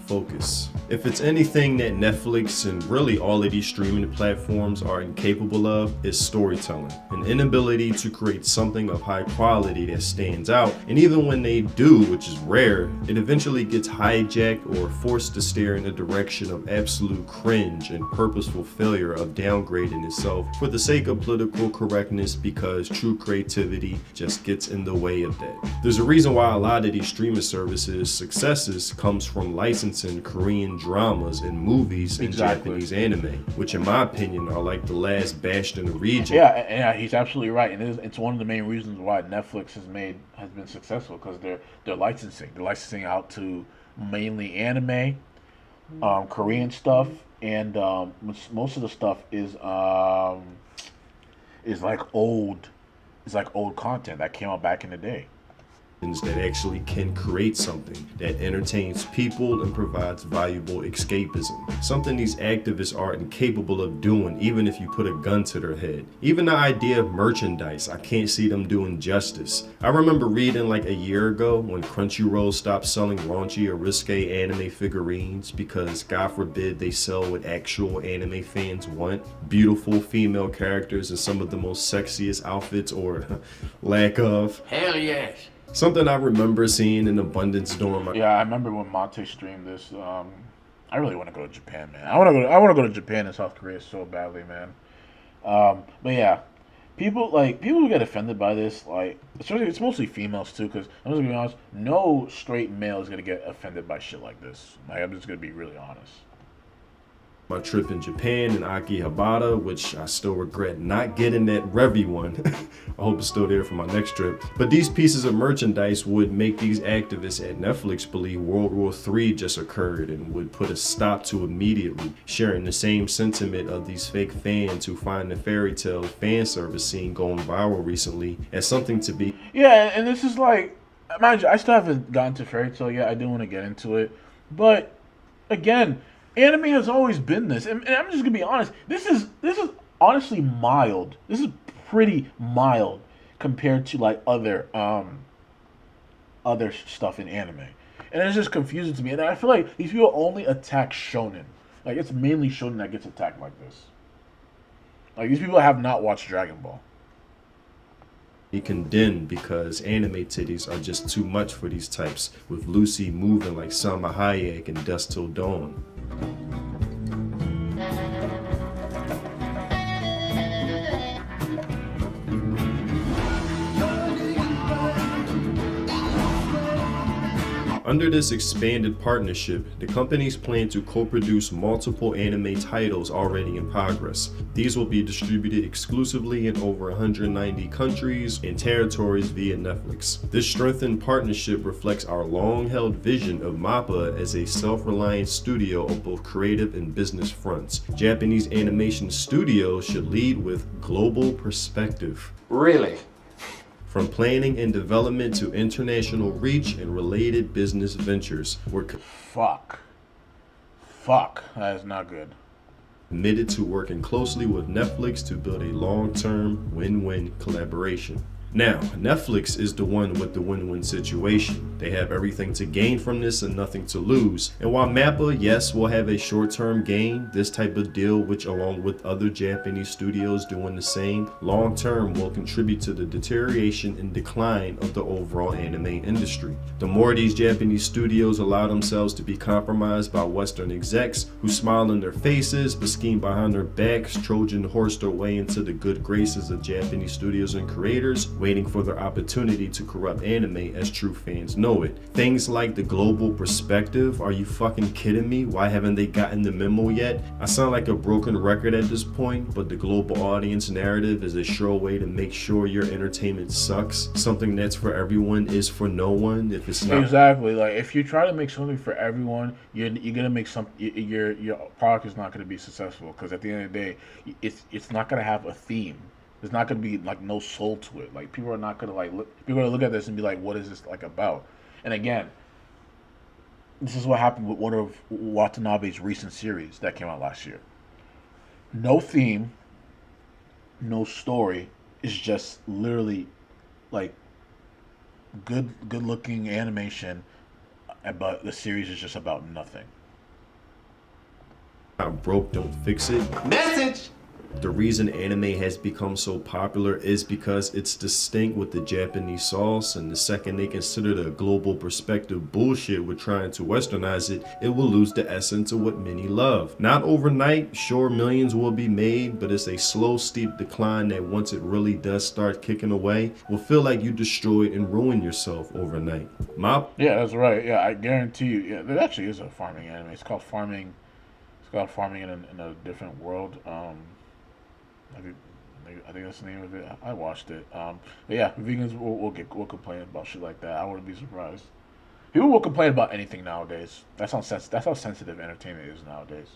Focus. If it's anything that Netflix and really all of these streaming platforms are incapable of, it's storytelling. An inability to create something of high quality that stands out, and even when they do, which is rare, it eventually gets hijacked or forced to steer in the direction of absolute cringe and purposeful failure of downgrading itself for the sake of political correctness, because true creativity just gets in the way of that. There's a reason why a lot of these streaming services' successes comes from licensing Korean dramas and movies and Japanese anime, which in my opinion are like the last bastion of region. Yeah, he's absolutely right, and it's one of the main reasons why Netflix has been successful, because they're licensing out to mainly anime, Korean stuff, and most of the stuff is like old content that came out back in the day. That actually can create something that entertains people and provides valuable escapism. Something these activists are incapable of doing, even if you put a gun to their head. Even the idea of merchandise, I can't see them doing justice. I remember reading like a year ago when Crunchyroll stopped selling raunchy or risque anime figurines because, God forbid, they sell what actual anime fans want. Beautiful female characters in some of the most sexiest outfits, or lack of. Hell yes. Something I remember seeing in abundance during my... Yeah, I remember when Mate streamed this. I really want to go to Japan, man. I want to go to Japan and South Korea so badly, man. But yeah, people who get offended by this, like, especially it's mostly females too. Because I'm just gonna be honest, no straight male is gonna get offended by shit like this. Like, I'm just gonna be really honest. My trip in Japan and Akihabara, which I still regret not getting that Revy one. I hope it's still there for my next trip. But these pieces of merchandise would make these activists at Netflix believe World War III just occurred and would put a stop to immediately, sharing the same sentiment of these fake fans who find the fairy tale fan service scene going viral recently as something to be... Yeah, and this is like, mind you, I still haven't gotten to fairy tale yet. I do want to get into it. But, again... anime has always been this, and I'm just gonna be honest. This is honestly mild. This is pretty mild compared to like other stuff in anime, and it's just confusing to me. And I feel like these people only attack shonen. Like, it's mainly shonen that gets attacked like this. Like, these people have not watched Dragon Ball. Condemned because anime titties are just too much for these types, with Lucy moving like Salma Hayek in Dusk Till Dawn. Under this expanded partnership, the companies plan to co-produce multiple anime titles already in progress. These will be distributed exclusively in over 190 countries and territories via Netflix. This strengthened partnership reflects our long-held vision of MAPPA as a self-reliant studio on both creative and business fronts. Japanese animation studios should lead with global perspective. Really? From planning and development to international reach and related business ventures, we're Fuck. That is not good. committed to working closely with Netflix to build a long-term win-win collaboration. Now, Netflix is the one with the win-win situation. They have everything to gain from this and nothing to lose. And while MAPPA, yes, will have a short-term gain, this type of deal, which along with other Japanese studios doing the same, long-term will contribute to the deterioration and decline of the overall anime industry. The more these Japanese studios allow themselves to be compromised by Western execs who smile in their faces but scheme behind their backs, Trojan horse their way into the good graces of Japanese studios and creators, waiting for their opportunity to corrupt anime as true fans know it. Things like the global perspective, are you fucking kidding me? Why haven't they gotten the memo yet? I sound like a broken record at this point, but the global audience narrative is a sure way to make sure your entertainment sucks. Something that's for everyone is for no one if it's not. Exactly. Like if you try to make something for everyone, you're gonna make your product is not gonna be successful, because at the end of the day, it's not gonna have a theme. There's not going to be like no soul to it. Like people are not going to people are going to look at this and be like, what is this like about? And again, this is what happened with one of Watanabe's recent series that came out last year. No theme, no story. It's just literally like good looking animation, but the series is just about nothing. Not broke, don't fix it. Message! The reason anime has become so popular is because it's distinct with the Japanese sauce, and the second they consider the global perspective bullshit with trying to westernize it, it will lose the essence of what many love. Not overnight, sure, millions will be made, but it's a slow, steep decline that once it really does start kicking away, will feel like you destroyed and ruined yourself overnight. Yeah, that's right. Yeah, I guarantee you. Yeah, there actually is a farming anime. It's called Farming. It's called Farming in a Different World. I think that's the name of it. I watched it. But yeah, vegans will complain about shit like that. I wouldn't be surprised. People will complain about anything nowadays. That's how sensitive entertainment is nowadays.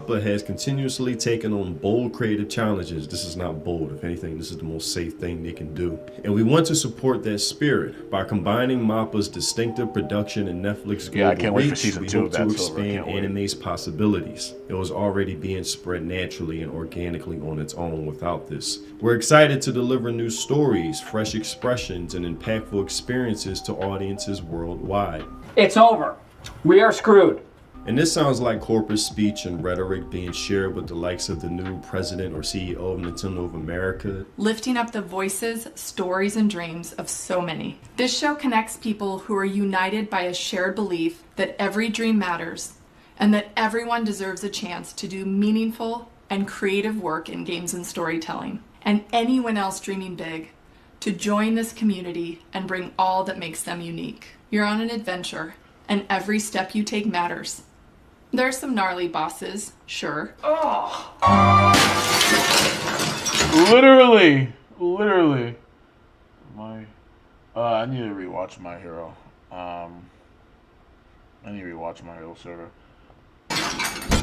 But has continuously taken on bold creative challenges. This is not bold. If anything, this is the most safe thing they can do. And we want to support that spirit. By combining MAPPA's distinctive production and Netflix global I can't wait for reach, season we 2 hope of that. to expand anime's possibilities. It was already being spread naturally and organically on its own without this. We're excited to deliver new stories, fresh expressions, and impactful experiences to audiences worldwide. It's over. We are screwed. And this sounds like corporate speech and rhetoric being shared with the likes of the new president or CEO of Nintendo of America. Lifting up the voices, stories, and dreams of so many. This show connects people who are united by a shared belief that every dream matters and that everyone deserves a chance to do meaningful and creative work in games and storytelling. And anyone else dreaming big to join this community and bring all that makes them unique. You're on an adventure, and every step you take matters. There are some gnarly bosses, sure. Literally. I need to rewatch My Hero. Saga.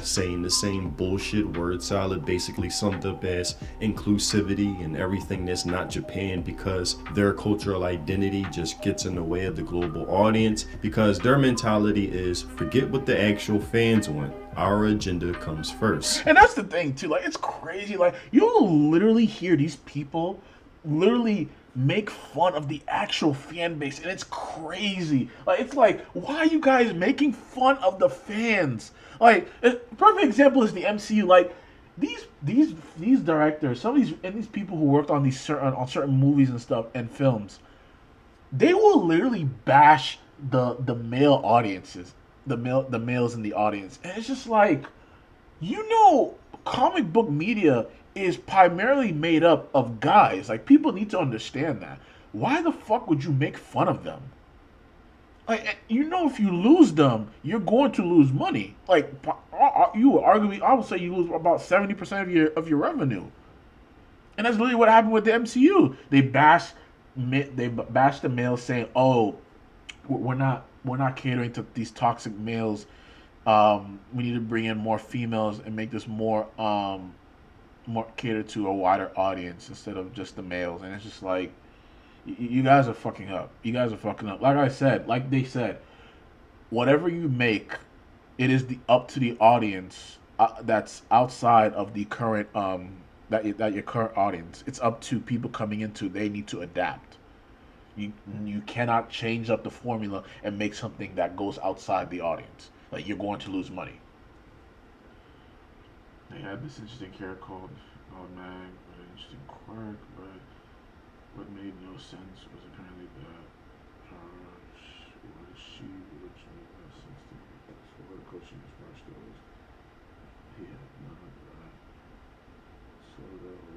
Saying the same bullshit word salad basically summed up as inclusivity and everything that's not Japan, because their cultural identity just gets in the way of the global audience, because their mentality is forget what the actual fans want. Our agenda comes first. And that's the thing too. Like it's crazy. Like you'll literally hear these people literally make fun of the actual fan base, and it's crazy. Like it's like, why are you guys making fun of the fans? Like a perfect example is the MCU. Like these directors, some of these people who worked on certain movies and stuff and films, they will literally bash the male audiences, the males in the audience, and it's just like, comic book media is primarily made up of guys. Like people need to understand that. Why the fuck would you make fun of them? Like, you know, if you lose them, you're going to lose money. Like, you would arguably, I would say you lose about 70% of your revenue, and that's literally what happened with the MCU. They bashed the males, saying, "Oh, we're not catering to these toxic males. We need to bring in more females and make this more catered to a wider audience instead of just the males." And it's just like, you guys are fucking up. You guys are fucking up. Like they said, whatever you make, it is up to the audience that's outside of the current that your current audience. It's up to people coming into. They need to adapt. You cannot change up the formula and make something that goes outside the audience. Like, you're going to lose money. They had this interesting character called Mag, with an interesting quirk, but what made no sense was apparently that she which made no sense to me. So her coaching as far as goes, he had none of that. So that was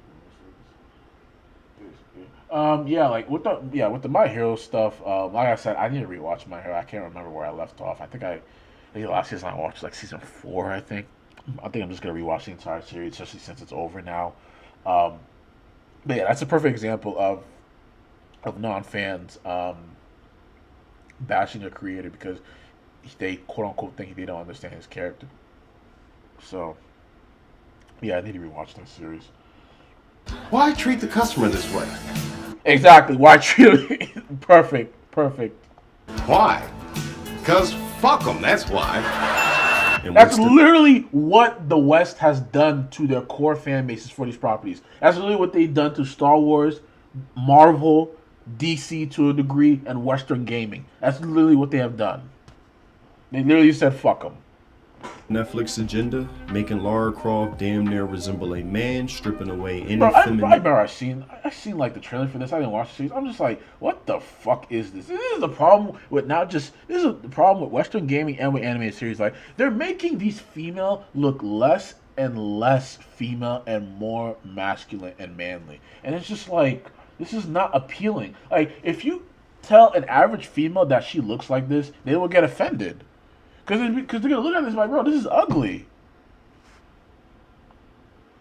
with the My Hero stuff. Like I said, I need to rewatch My Hero. I can't remember where I left off. I think last season I watched like season 4. I think I'm just gonna rewatch the entire series, especially since it's over now. But yeah, that's a perfect example of non-fans bashing a creator because they quote unquote think they don't understand his character. So yeah, I need to rewatch that series. Why treat the customer this way? Exactly. Why treat it? Perfect. Why? Because fuck them, that's why. And That's literally what the West has done to their core fan bases for these properties. That's literally what they've done to Star Wars, Marvel, DC to a degree, and Western gaming. That's literally what they have done. They literally said fuck them. Netflix agenda, making Lara Croft damn near resemble a man, stripping away any Bro, I feminine... remember I seen like the trailer for this. I didn't watch the series. I'm just like, what the fuck is this? This is the problem with this is the problem with Western gaming and with animated series. Like, they're making these female look less and less female and more masculine and manly. And it's just like, this is not appealing. Like, if you tell an average female that she looks like this, they will get offended. Because they're going to look at this like, bro, this is ugly.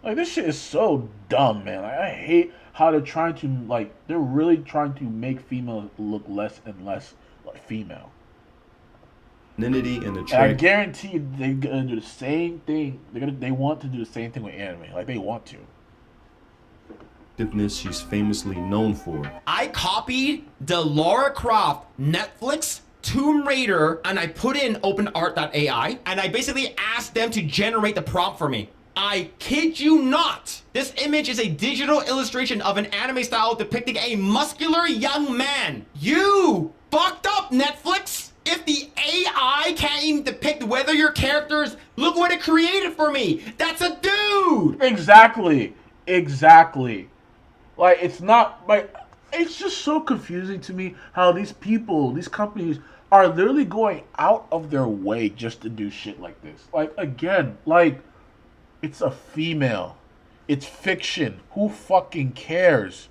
Like, this shit is so dumb, man. Like, I hate how they're trying to, like, they're really trying to make females look less and less like female. Femininity and And I guarantee they're going to do the same thing. They want to do the same thing with anime. Like, they want to. she's famously known for. I copied the Lara Croft Netflix Tomb Raider and I put in OpenArt.ai and I basically asked them to generate the prompt for me. I kid you not. This image is a digital illustration of an anime style depicting a muscular young man. You fucked up, Netflix. If the AI can't even depict whether your characters, look what it created for me. That's a dude. Exactly. Like, it's not like, it's just so confusing to me how these companies are literally going out of their way just to do shit like this. Like, again, like, it's a female. It's fiction. Who fucking cares?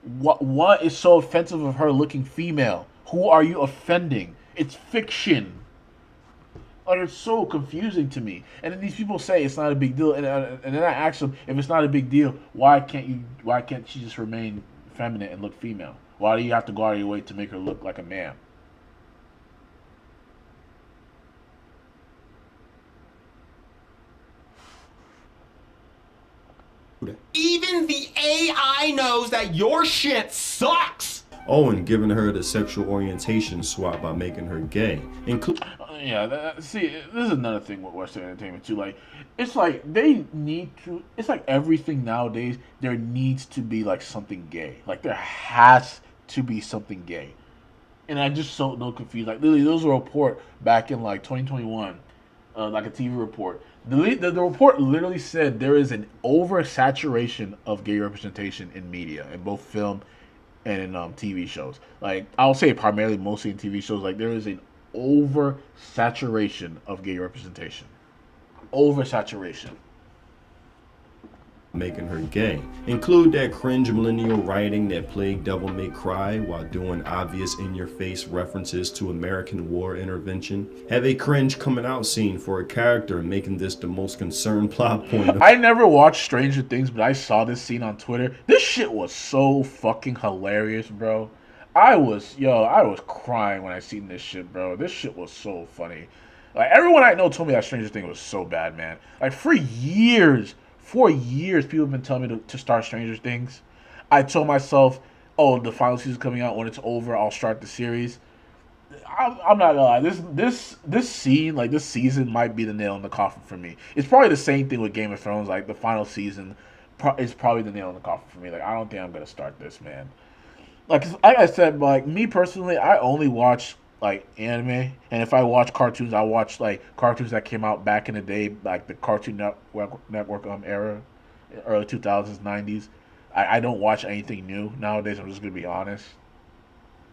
What is so offensive of her looking female? Who are you offending? It's fiction. Like, it's so confusing to me. And then these people say it's not a big deal, and then I ask them, if it's not a big deal, why can't she just remain feminine and look female? Why do you have to go out of your way to make her look like a man? Even the AI knows that your shit sucks. Oh, and giving her the sexual orientation swap by making her gay. See, this is another thing with Western entertainment too. Like, it's like they need to. It's like everything nowadays. There needs to be like something gay. Like, there has to be something gay. And I just so confused. Like, literally, there was a report back in like 2021, like a TV report. The report literally said there is an oversaturation of gay representation in media, in both film and in TV shows. Like, I'll say primarily, mostly in TV shows. Like, there is an oversaturation of gay representation. Oversaturation. making her gay. Include that cringe millennial writing that plagued Devil May Cry while doing obvious in-your-face references to American war intervention. Have a cringe coming out scene for a character, making this the most concerned plot point of I never watched Stranger Things, but I saw this scene on Twitter. This shit was so fucking hilarious, bro. I was crying when I seen this shit, bro. This shit was so funny. Like, everyone I know told me that Stranger Things was so bad, man. Like, for years, people have been telling me to start Stranger Things. I told myself, oh, the final season's coming out. When it's over, I'll start the series. I'm not gonna lie. This scene, like, this season might be the nail in the coffin for me. It's probably the same thing with Game of Thrones. Like, the final season is probably the nail in the coffin for me. Like, I don't think I'm gonna start this, man. Like I said, like, me personally, I only watch like anime, and if I watch cartoons, I watch like cartoons that came out back in the day, like the Cartoon Network era, early 2000s, 90s. I don't watch anything new nowadays. I'm just gonna be honest.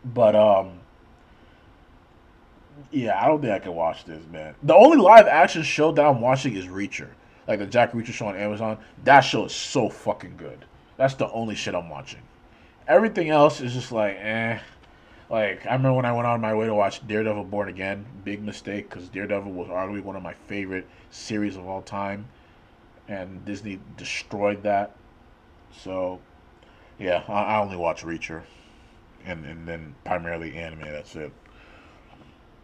But yeah, I don't think I can watch this, man. The only live action show that I'm watching is Reacher, like the Jack Reacher show on Amazon. That show is so fucking good. That's the only shit I'm watching. Everything else is just like, eh. Like, I remember when I went on my way to watch Daredevil Born Again. Big mistake, because Daredevil was arguably one of my favorite series of all time. And Disney destroyed that. So, yeah, I only watch Reacher. And then primarily anime, that's it.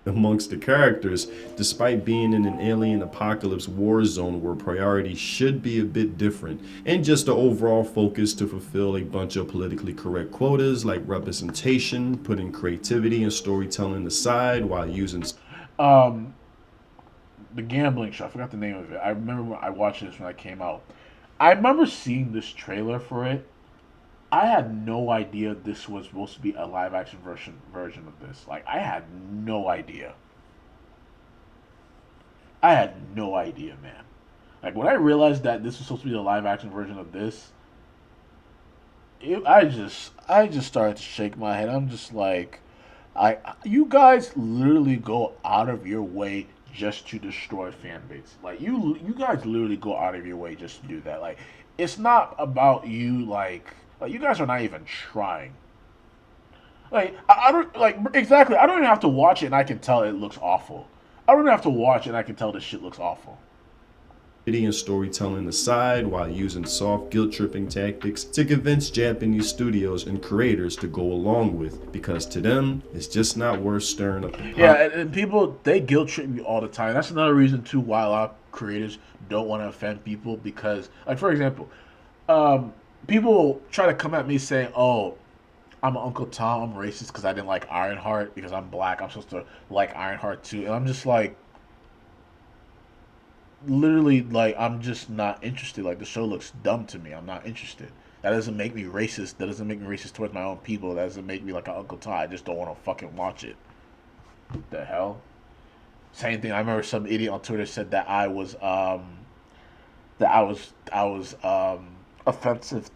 amongst the characters, despite being in an alien apocalypse war zone where priorities should be a bit different, and just the overall focus to fulfill a bunch of politically correct quotas like representation, putting creativity and storytelling aside while using The gambling show, I forgot the name of it. I remember when I watched this when I came out. I remember seeing this trailer for it. I had no idea this was supposed to be a live action version of this. Like, I had no idea. I had no idea, man. Like, when I realized that this was supposed to be a live action version of this, I just started to shake my head. I'm just like, you guys literally go out of your way just to destroy fan base. Like, you guys literally go out of your way just to do that. Like, it's not about you, like you guys are not even trying. Like, I don't, like, exactly, I don't even have to watch it and I can tell it looks awful. I don't even have to watch it and I can tell this shit looks awful. and storytelling aside while using soft guilt-tripping tactics to convince Japanese studios and creators to go along with, because to them, it's just not worth stirring up the pot. Yeah, and people, they guilt trip me all the time. That's another reason, too, why a lot of creators don't want to offend people, because, like, for example, people try to come at me saying, oh, I'm Uncle Tom, I'm racist because I didn't like Ironheart because I'm black, I'm supposed to like Ironheart too. And I'm just like, literally, like, I'm just not interested. Like, the show looks dumb to me. I'm not interested. That doesn't make me racist. That doesn't make me racist towards my own people. That doesn't make me like an Uncle Tom. I just don't want to fucking watch it. What the hell? Same thing. I remember some idiot on Twitter said that I was offensive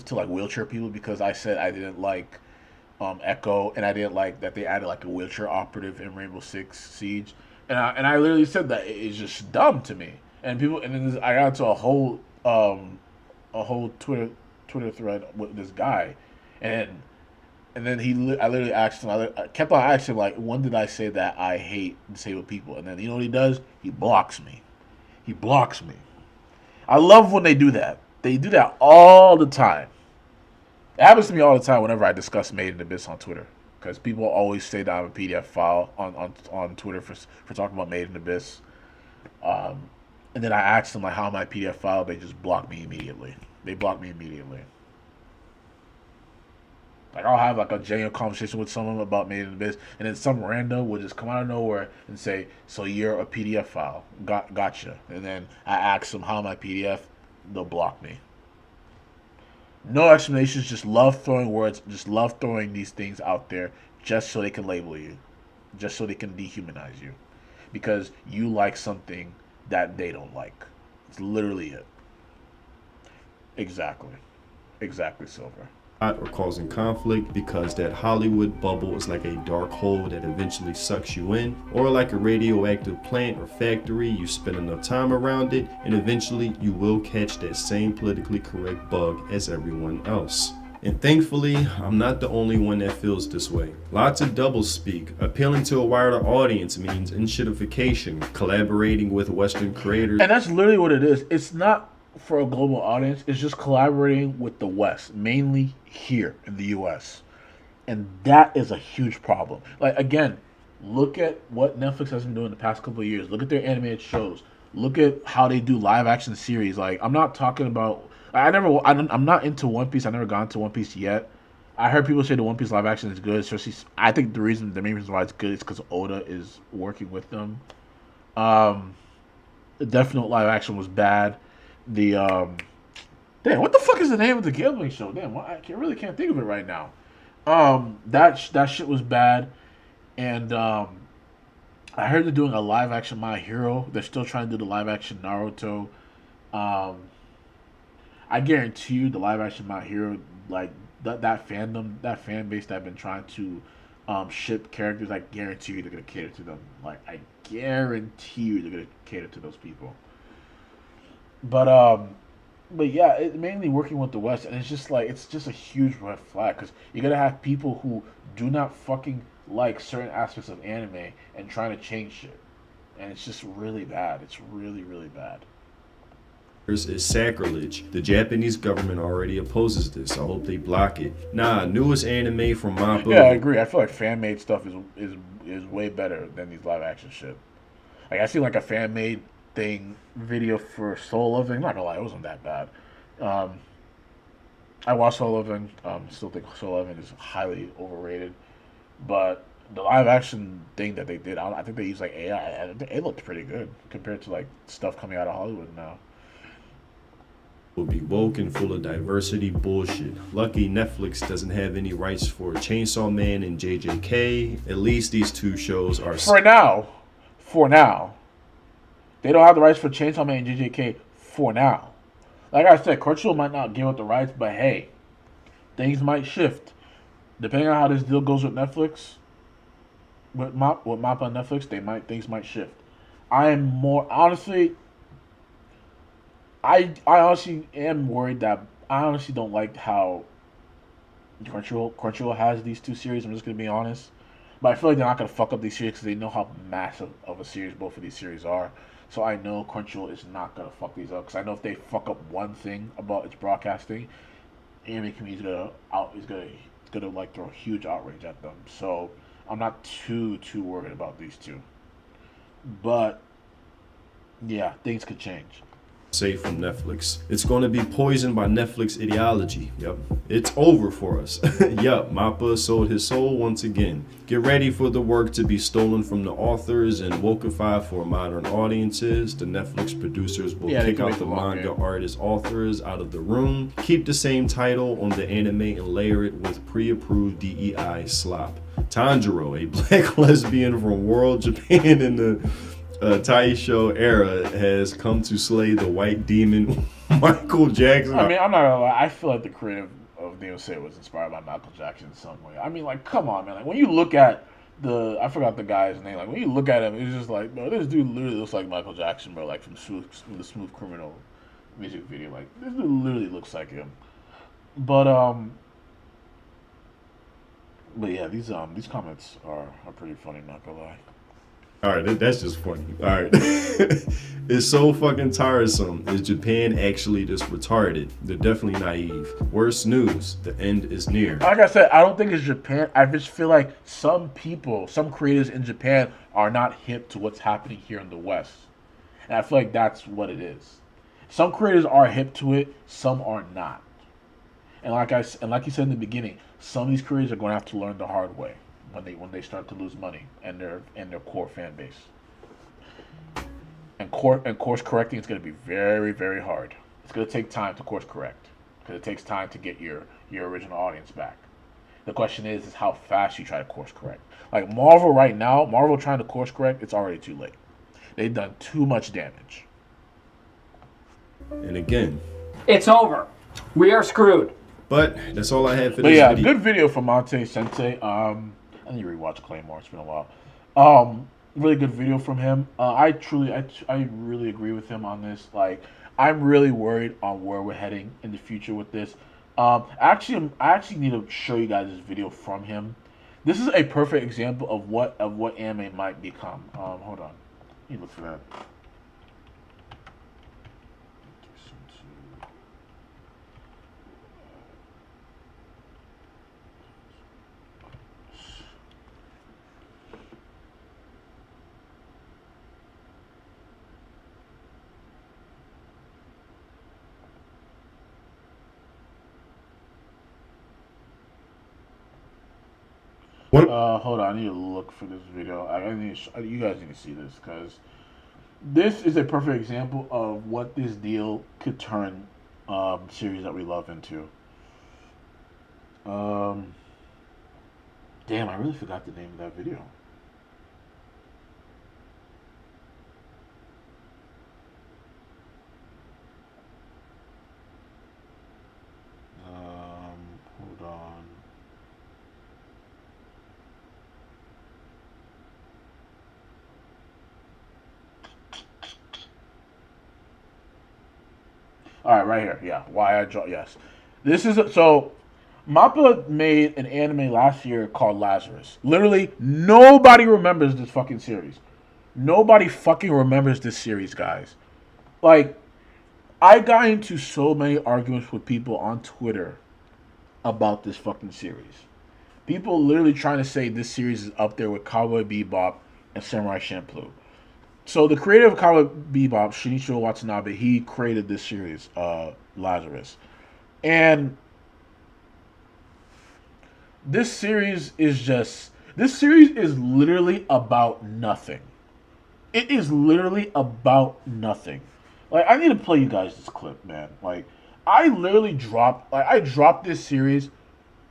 to like wheelchair people because I said I didn't like Echo, and I didn't like that they added like a wheelchair operative in Rainbow Six Siege, and I literally said that it's just dumb to me. And then I got into a whole Twitter thread with this guy, and then I literally asked him. I kept on asking him, like, when did I say that I hate disabled people? And then you know what he does? He blocks me. He blocks me. I love when they do that. They do that all the time. It happens to me all the time whenever I discuss Made in Abyss on Twitter, because people always say that I'm a PDF file on Twitter for talking about Made in Abyss. And then I ask them, like, how am I a PDF file? They just block me immediately. They block me immediately. Like, I'll have like a genuine conversation with someone about Made in Abyss, and then some random will just come out of nowhere and say, so you're a PDF file. Gotcha. And then I ask them, how am I PDF? They'll block me. No explanations, just love throwing words, just love throwing these things out there just so they can label you, just so they can dehumanize you, because you like something that they don't like. It's literally it. Exactly, Silver. or causing conflict, because that Hollywood bubble is like a dark hole that eventually sucks you in, or like a radioactive plant or factory. You spend enough time around it and eventually you will catch that same politically correct bug as everyone else. And thankfully, I'm not the only one that feels this way. Lots of doublespeak. Appealing to a wider audience means enshittification, collaborating with Western creators. And that's literally what it is. It's not for a global audience. It's just collaborating with the West, mainly here in the US. And that is a huge problem. Like, again, look at what Netflix has been doing the past couple of years. Look at their animated shows. Look at how they do live action series. Like, I'm not talking about... I'm not into One Piece. I've never gone to One Piece yet. I heard people say the One Piece live action is good. Especially, I think the main reason why it's good is because Oda is working with them. The Death Note live action was bad. Damn, what the fuck is the name of the gambling show? Damn, really can't think of it right now. That shit was bad, and I heard they're doing a live action My Hero. They're still trying to do the live action Naruto. I guarantee you, the live action My Hero, like that fandom, that fan base that have been trying to ship characters, I guarantee you they're gonna cater to them. Like, I guarantee you they're gonna cater to those people. But yeah, it's mainly working with the West, and it's just a huge red flag, because you're gonna have people who do not fucking like certain aspects of anime and trying to change shit, and it's just really bad. It's really, really bad. Is sacrilege. The Japanese government already opposes this. I hope they block it. Newest anime from MAPPA. Yeah, I agree. I feel like fan-made stuff is way better than these live-action shit. Like, I seen like a fan-made video for Soul Loving. I'm not gonna lie, it wasn't that bad. I watched Soul Loving. Still think Soul Loving is highly overrated, but the live-action thing that they did, I think they used like AI. It looked pretty good compared to like stuff coming out of Hollywood now. Will be woke and full of diversity bullshit. Lucky Netflix doesn't have any rights for Chainsaw Man and JJK. At least these two shows are... For now. They don't have the rights for Chainsaw Man and JJK for now. Like I said, Crunchyroll might not give up the rights, but hey, things might shift. Depending on how this deal goes with Netflix, with MAPPA and Netflix, things might shift. I honestly am worried that I honestly don't like how Crunchyroll has these two series. I'm just gonna be honest, but I feel like they're not gonna fuck up these series because they know how massive of a series both of these series are. So I know Crunchyroll is not gonna fuck these up, because I know if they fuck up one thing about its broadcasting, anime community is gonna like throw a huge outrage at them. So I'm not too worried about these two, but yeah, things could change. Say from Netflix. It's going to be poisoned by Netflix ideology. Yep. It's over for us. Yup, MAPPA sold his soul once again. Get ready for the work to be stolen from the authors and wokify for modern audiences. The Netflix producers will kick out the manga artist authors out of the room, keep the same title on the anime, and layer it with pre-approved DEI slop. Tanjiro, a black lesbian from world Japan in the Taisho era, has come to slay the white demon Michael Jackson. I mean, I'm not gonna lie, I feel like the creative of Neo Say was inspired by Michael Jackson in some way. I mean, like, come on, man. Like, when you look at I forgot the guy's name. Like, when you look at him, it's just like, bro, this dude literally looks like Michael Jackson, bro. Like, from the Smooth Criminal music video. Like, this dude literally looks like him. But yeah, these comments are pretty funny, not gonna lie. Alright, that's just funny. Alright. It's so fucking tiresome. Is Japan actually just retarded? They're definitely naive. Worst news, the end is near. Like I said, I don't think it's Japan. I just feel like some creators in Japan are not hip to what's happening here in the West. And I feel like that's what it is. Some creators are hip to it, some are not. And like you said in the beginning, some of these creators are going to have to learn the hard way when they start to lose money and their core fan base. And course correcting is going to be very, very hard. It's going to take time to course correct, because it takes time to get your original audience back. The question is how fast you try to course correct. Like Marvel right now, Marvel trying to course correct, it's already too late. They've done too much damage. And again, It's over. We are screwed. But that's all I have for But this yeah, video. good video from Monte Sensei. I need to rewatch Claymore. It's been a while. Really good video from him. I really agree with him on this. Like, I'm really worried on where we're heading in the future with this. I actually need to show you guys this video from him. This is a perfect example of what anime might become. Hold on, let me look for that. What? Hold on, I need to look for this video. You guys need to see this because this is a perfect example of what this deal could turn series that we love into. Damn, I really forgot the name of that video. Hold on. All right, right here. Yeah, why I draw. Yes, this is so. Mappa made an anime last year called Lazarus. Literally, nobody remembers this fucking series. Nobody fucking remembers this series, guys. Like, I got into so many arguments with people on Twitter about this fucking series. People literally trying to say this series is up there with Cowboy Bebop and Samurai Champloo. So the creator of Cowboy Bebop, Shinichiro Watanabe, he created this series, Lazarus. And this series is literally about nothing. It is literally about nothing. Like, I need to play you guys this clip, man. Like, I dropped this series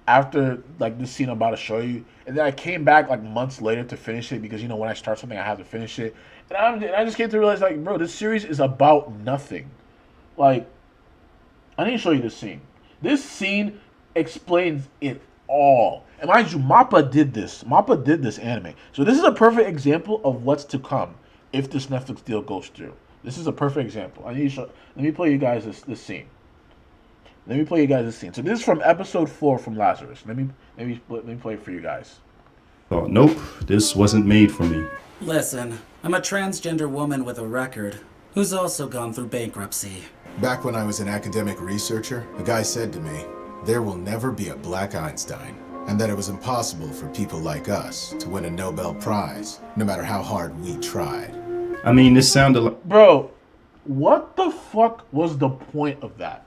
after, like, this scene I'm about to show you, and then I came back, like, months later to finish it because, when I start something, I have to finish it. And I just came to realize, like, bro, this series is about nothing. Like, I need to show you this scene. This scene explains it all. And mind you, MAPPA did this. MAPPA did this anime. So this is a perfect example of what's to come if this Netflix deal goes through. This is a perfect example. Let me play you guys this scene. Let me play you guys this scene. So this is from episode 4 from Lazarus. Let me play it for you guys. Oh, nope, this wasn't made for me. Listen, I'm a transgender woman with a record who's also gone through bankruptcy. Back when I was an academic researcher, a guy said to me, there will never be a Black Einstein, and that it was impossible for people like us to win a Nobel Prize, no matter how hard we tried. I mean, this sounded like... Bro, what the fuck was the point of that?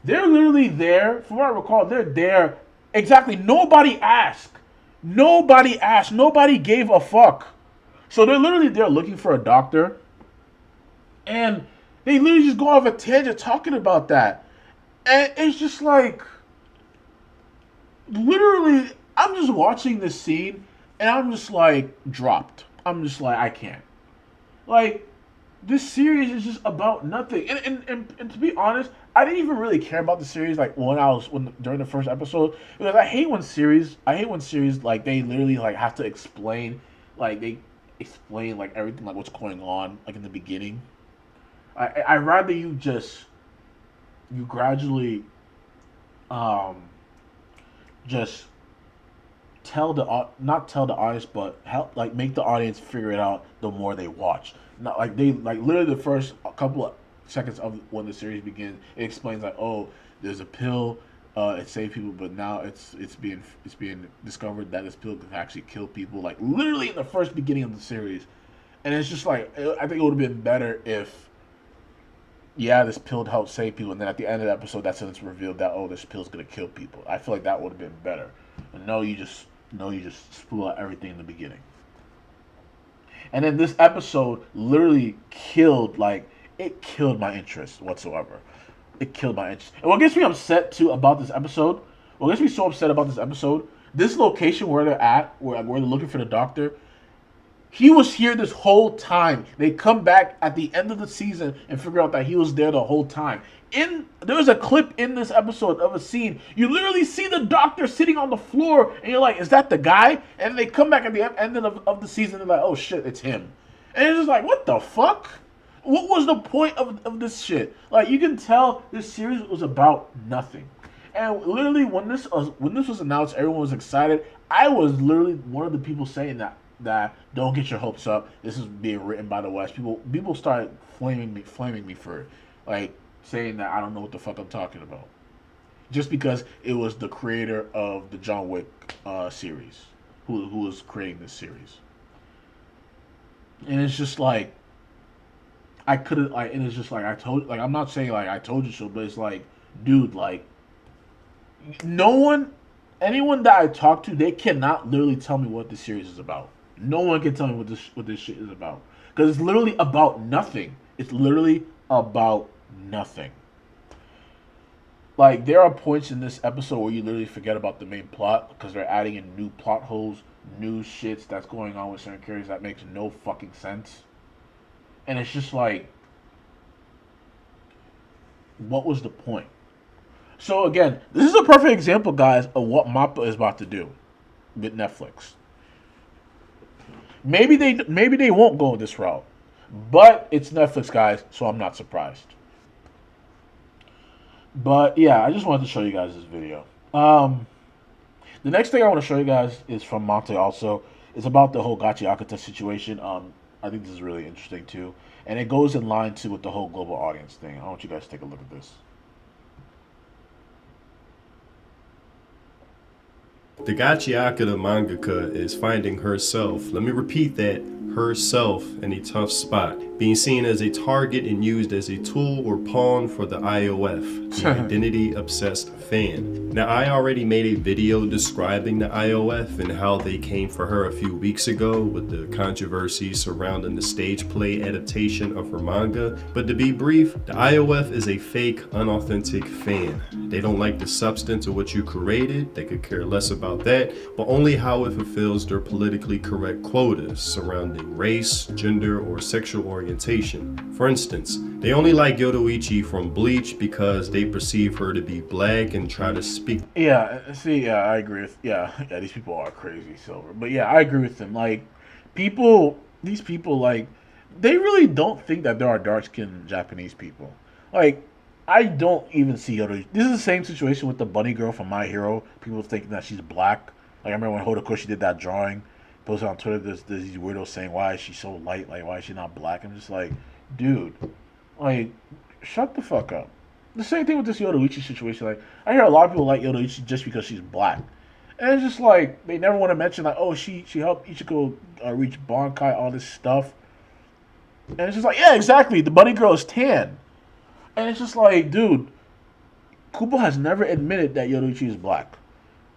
They're literally there, from what I recall, they're there. Exactly, nobody asked. Nobody asked. Nobody gave a fuck. So they're literally there looking for a doctor. And they literally just go off a tangent talking about that. And it's just like... Literally, I'm just watching this scene, and I'm just like, dropped. I'm just like, I can't. Like, this series is just about nothing. And to be honest, I didn't even really care about the series like during the first episode, because I hate when series like they literally like have to explain like everything, like what's going on like in the beginning. I rather you gradually just not tell the audience, but help like make the audience figure it out the more they watch. Not like they like literally the first couple of seconds of when the series begins, it explains like, oh, there's a pill, it saved people, but now it's being discovered that this pill can actually kill people. Like literally in the first beginning of the series, and it's just like I think it would have been better if this pill helped save people, and then at the end of the episode, that's when it's revealed that this pill's gonna kill people. I feel like that would have been better. But no, you just spool out everything in the beginning. And then this episode literally killed my interest whatsoever. It killed my interest. And what gets me upset too about this episode, this location where they're at, where they're looking for the doctor, He was here this whole time. They come back at the end of the season and figure out that he was there the whole time. There's a clip in this episode of a scene. You literally see the doctor sitting on the floor, and you're like, "Is that the guy?" And they come back at the end of the season, and they're like, "Oh shit, it's him." And it's just like, what the fuck? What was the point of this shit? Like, you can tell this series was about nothing. And literally, when this was announced, everyone was excited. I was literally one of the people saying that don't get your hopes up. This is being written by the West. People started flaming me for it, like saying that I don't know what the fuck I'm talking about, just because it was the creator of the John Wick series who was creating this series. And it's just like I couldn't like, and it's just like I'm not saying like I told you so, but it's like, dude, like anyone that I talk to, they cannot literally tell me what this series is about. No one can tell me what this shit is about, because it's literally about nothing. It's literally about nothing. Like, there are points in this episode where you literally forget about the main plot because they're adding in new plot holes, new shits that's going on with certain characters that makes no fucking sense. And it's just like, what was the point? So again, this is a perfect example, guys, of what MAPPA is about to do with Netflix. Maybe they won't go this route, but it's Netflix, guys, so I'm not surprised. But yeah, I just wanted to show you guys this video. The next thing I want to show you guys is from Monte also. It's about the whole Gachi Akata situation. I think this is really interesting too. And it goes in line too with the whole global audience thing. I want you guys to take a look at this. The Gachi Akata mangaka is finding herself, let me repeat that, herself in a tough spot, being seen as a target and used as a tool or pawn for the IOF, the identity-obsessed fan. Now, I already made a video describing the IOF and how they came for her a few weeks ago with the controversy surrounding the stage play adaptation of her manga, but to be brief, the IOF is a fake, unauthentic fan. They don't like the substance of what you created, they could care less about that, but only how it fulfills their politically correct quotas surrounding race, gender, or sexual orientation. For instance, they only like Yoruichi from Bleach because they perceive her to be black and try to speak. Yeah, see, yeah, I agree with, yeah, these people are crazy, Silver. But yeah, I agree with them. Like, these people, like, they really don't think that there are dark-skinned Japanese people. Like, I don't even see Yoruichi. This is the same situation with the bunny girl from My Hero. People thinking that she's black. Like, I remember when Hodokoshi did that drawing, posted on Twitter, there's these weirdos saying, why is she so light? Like, why is she not black? I'm just like, dude, like, shut the fuck up. The same thing with this Yoruichi situation. Like, I hear a lot of people like Yoruichi just because she's black. And it's just like, they never want to mention, like, oh, she helped Ichiko reach Bankai, all this stuff. And it's just like, yeah, exactly. The bunny girl is tan. And it's just like, dude, Kubo has never admitted that Yoruichi is black.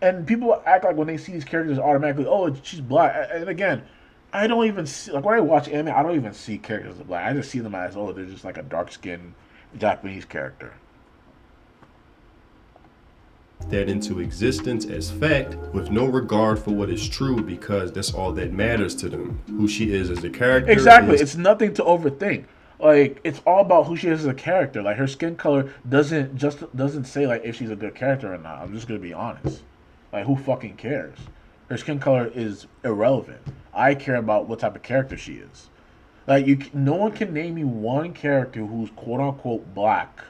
And people act like when they see these characters automatically, oh, she's black. And again, I don't even see, like, when I watch anime, I don't even see characters as black. I just see them as, oh, they're just like a dark-skinned Japanese character. That into existence as fact with no regard for what is true, because that's all that matters to them. Who she is as a character. Exactly. It's nothing to overthink. Like, it's all about who she is as a character. Like, her skin color doesn't say, like, if she's a good character or not. I'm just gonna be honest. Like, who fucking cares? Her skin color is irrelevant. I care about what type of character she is. Like, no one can name me one character who's quote unquote black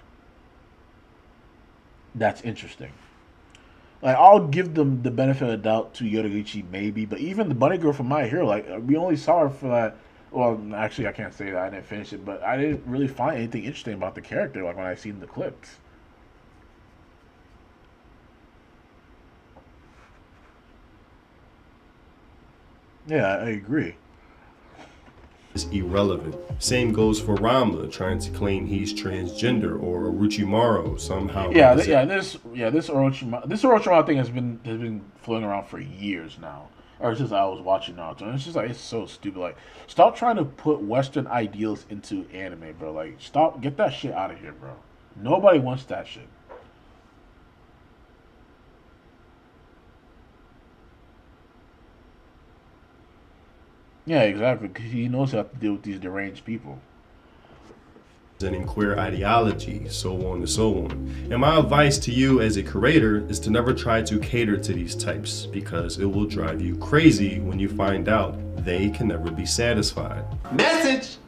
that's interesting. Like, I'll give them the benefit of the doubt to Yoruichi maybe, but even the bunny girl from My Hero, like, we only saw her for that. Well, actually, I can't say that. I didn't finish it, but I didn't really find anything interesting about the character, like, when I seen the clips. Yeah, I agree. Is irrelevant. Same goes for Rama trying to claim he's transgender, or Orochimaru somehow. This Orochimaru thing has been floating around for years now, or since I was watching Naruto, and it's just like, it's so stupid. Like, stop trying to put Western ideals into anime, bro. Like, get that shit out of here, bro. Nobody wants that shit. Yeah, exactly. 'Cause he knows how to deal with these deranged people. representing queer ideology, so on and so on. And my advice to you as a creator is to never try to cater to these types, because it will drive you crazy when you find out they can never be satisfied. Message.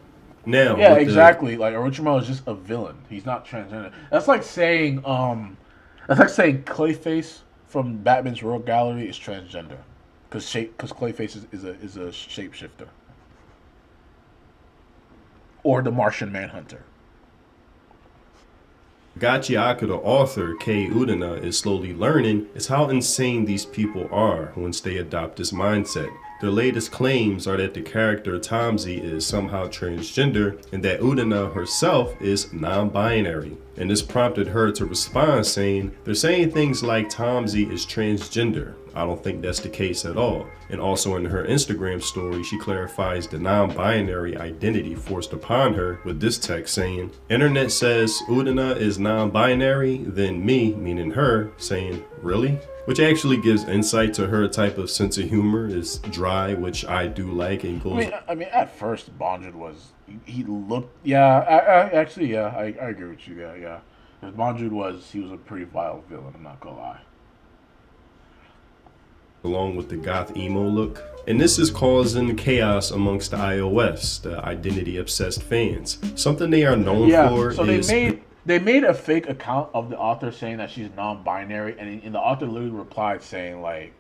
Now, Yeah, with exactly. Like Orochimaru is just a villain. He's not transgender. That's like saying Clayface from Batman's Rogue Gallery is transgender, because Clayface is a shapeshifter, or the Martian Manhunter. Gachiaka, the author, Kei Udana, is slowly learning is how insane these people are once they adopt this mindset. Their latest claims are that the character Tomzi is somehow transgender and that Udana herself is non-binary. And this prompted her to respond saying, they're saying things like Tomzi is transgender. I don't think that's the case at all. And also in her Instagram story, she clarifies the non-binary identity forced upon her with this text saying, Internet says Udana is non-binary, then me, meaning her, saying, really? Which actually gives insight to her type of sense of humor is dry, which I do like, and goes. I mean, at first Bonjud was he looked. Yeah, I agree with you. Yeah. Because Bonjud he was a pretty vile villain. I'm not gonna lie. Along with the goth emo look. And this is causing chaos amongst the iOS, the identity obsessed fans. Something they are known for so is they made a fake account of the author saying that she's non-binary, and the author literally replied saying like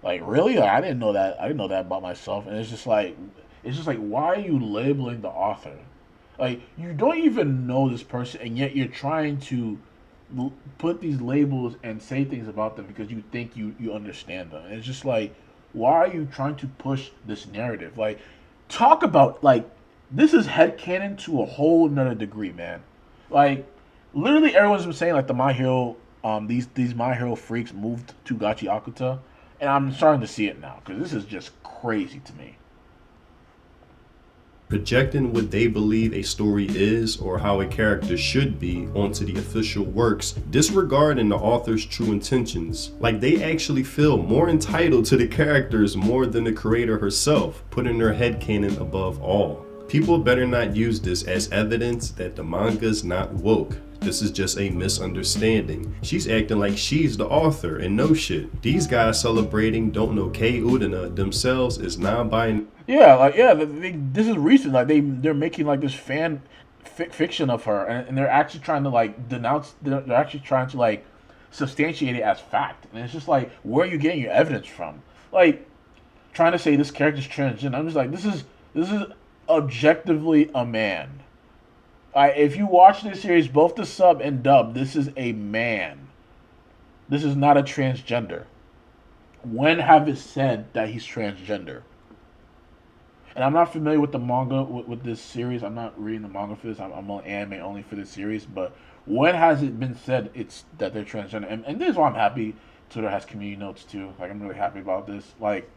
really? Like, I didn't know that. I didn't know that about myself. And it's just like why are you labeling the author? Like, you don't even know this person, and yet you're trying to put these labels and say things about them because you think you understand them. And it's just like, why are you trying to push this narrative? Like, talk about, like, this is headcanon to a whole nother degree, man. Like, literally everyone's been saying like the My Hero, these My Hero freaks moved to Gachi Akuta, and I'm starting to see it now because this is just crazy to me. projecting what they believe a story is or how a character should be onto the official works, disregarding the author's true intentions. Like, they actually feel more entitled to the characters more than the creator herself, putting their headcanon above all. People better not use this as evidence that the manga's not woke. This is just a misunderstanding. She's acting like she's the author and no shit. These guys celebrating don't know Kei Udana themselves is non-binary. This is recent. Like they're making like this fan fiction of her, and they're actually trying to like denounce. They're actually trying to like substantiate it as fact. And it's just like, where are you getting your evidence from? Like, trying to say this character's transgender. I'm just like, this is objectively a man. If you watch this series, both the sub and dub, this is a man. This is not a transgender. When have it said that he's transgender? And I'm not familiar with the manga with this series. I'm not reading the manga for this. I'm on anime only for this series. But when has it been said that they're transgender? And this is why I'm happy Twitter has community notes too. Like, I'm really happy about this. Like,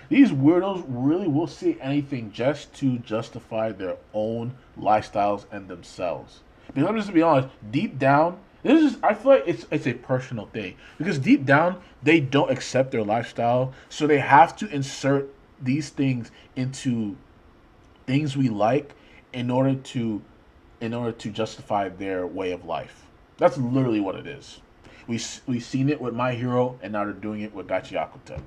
these weirdos really will say anything just to justify their own lifestyles and themselves. Because I'm just to be honest, deep down, I feel like it's a personal thing. Because deep down, they don't accept their lifestyle, so they have to insert these things into things we like in order to justify their way of life. That's literally what it is. We've seen it with My Hero, and now they're doing it with Gachi Akuta.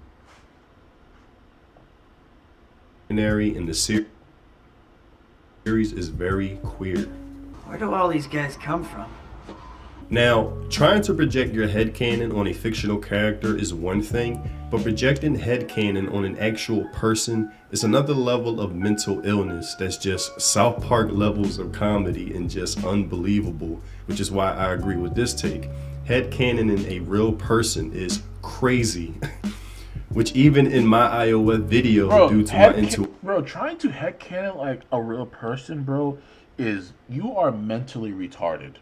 In the series is very queer. Where do all these guys come from? Now, trying to project your headcanon on a fictional character is one thing, but projecting headcanon on an actual person is another level of mental illness that's just South Park levels of comedy and just unbelievable, which is why I agree with this take. Headcanon in a real person is crazy. Which even in my iOS video, trying to headcanon like a real person, bro, is you are mentally retarded.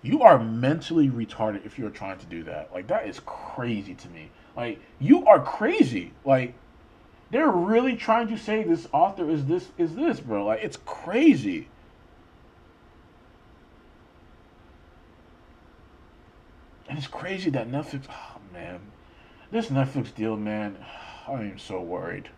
You are mentally retarded if you're trying to do that. Like, that is crazy to me. Like, you are crazy. Like, they're really trying to say this author is this, bro. Like, it's crazy. And it's crazy that Netflix, oh man. This Netflix deal, man, I am so worried.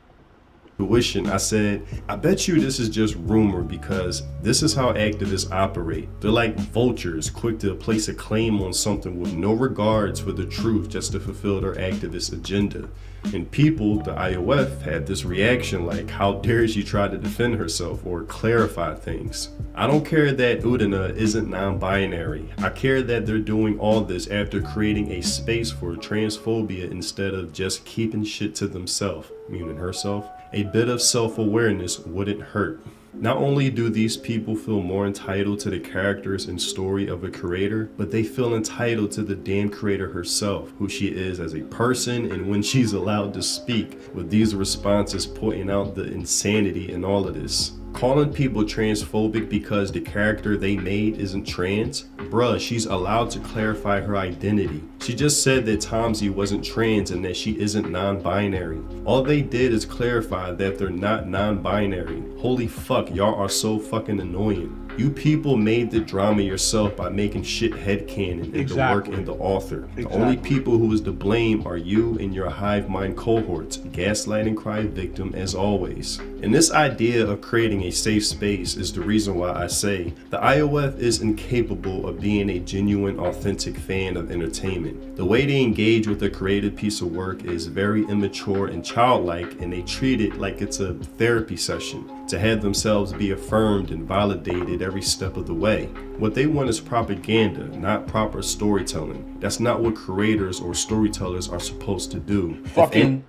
tuition, I said, I bet you this is just rumor because this is how activists operate. They're like vultures, quick to place a claim on something with no regards for the truth just to fulfill their activist agenda. And people, the IOF, had this reaction like, how dare she try to defend herself or clarify things? I don't care that Udina isn't non-binary. I care that they're doing all this after creating a space for transphobia instead of just keeping shit to themselves, meaning herself. A bit of self-awareness wouldn't hurt. Not only do these people feel more entitled to the characters and story of a creator, but they feel entitled to the damn creator herself, who she is as a person, and when she's allowed to speak, with these responses pointing out the insanity in all of this. Calling people transphobic because the character they made isn't trans? Bruh, she's allowed to clarify her identity. She just said that Tomsy wasn't trans and that she isn't non-binary. All they did is clarify that they're not non-binary. Holy fuck, y'all are so fucking annoying. You people made the drama yourself by making shit headcanon in the work and the author. The only people who is to blame are you and your hive mind cohorts, gaslighting cry victim as always. And this idea of creating a safe space is the reason why I say the IOF is incapable of being a genuine, authentic fan of entertainment. The way they engage with a creative piece of work is very immature and childlike, and they treat it like it's a therapy session to have themselves be affirmed and validated every step of the way. What they want is propaganda, not proper storytelling. That's not what creators or storytellers are supposed to do. Fucking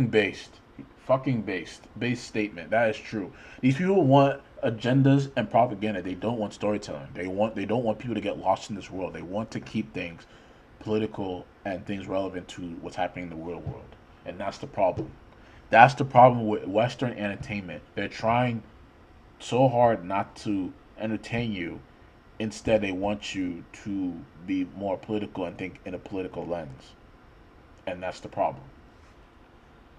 based statement. That is true. These people want agendas and propaganda. They don't want storytelling. They don't want people to get lost in this world. They want to keep things political and things relevant to what's happening in the real world. And that's the problem. That's the problem with Western entertainment. They're trying so hard not to entertain you. Instead, they want you to be more political and think in a political lens. And that's the problem.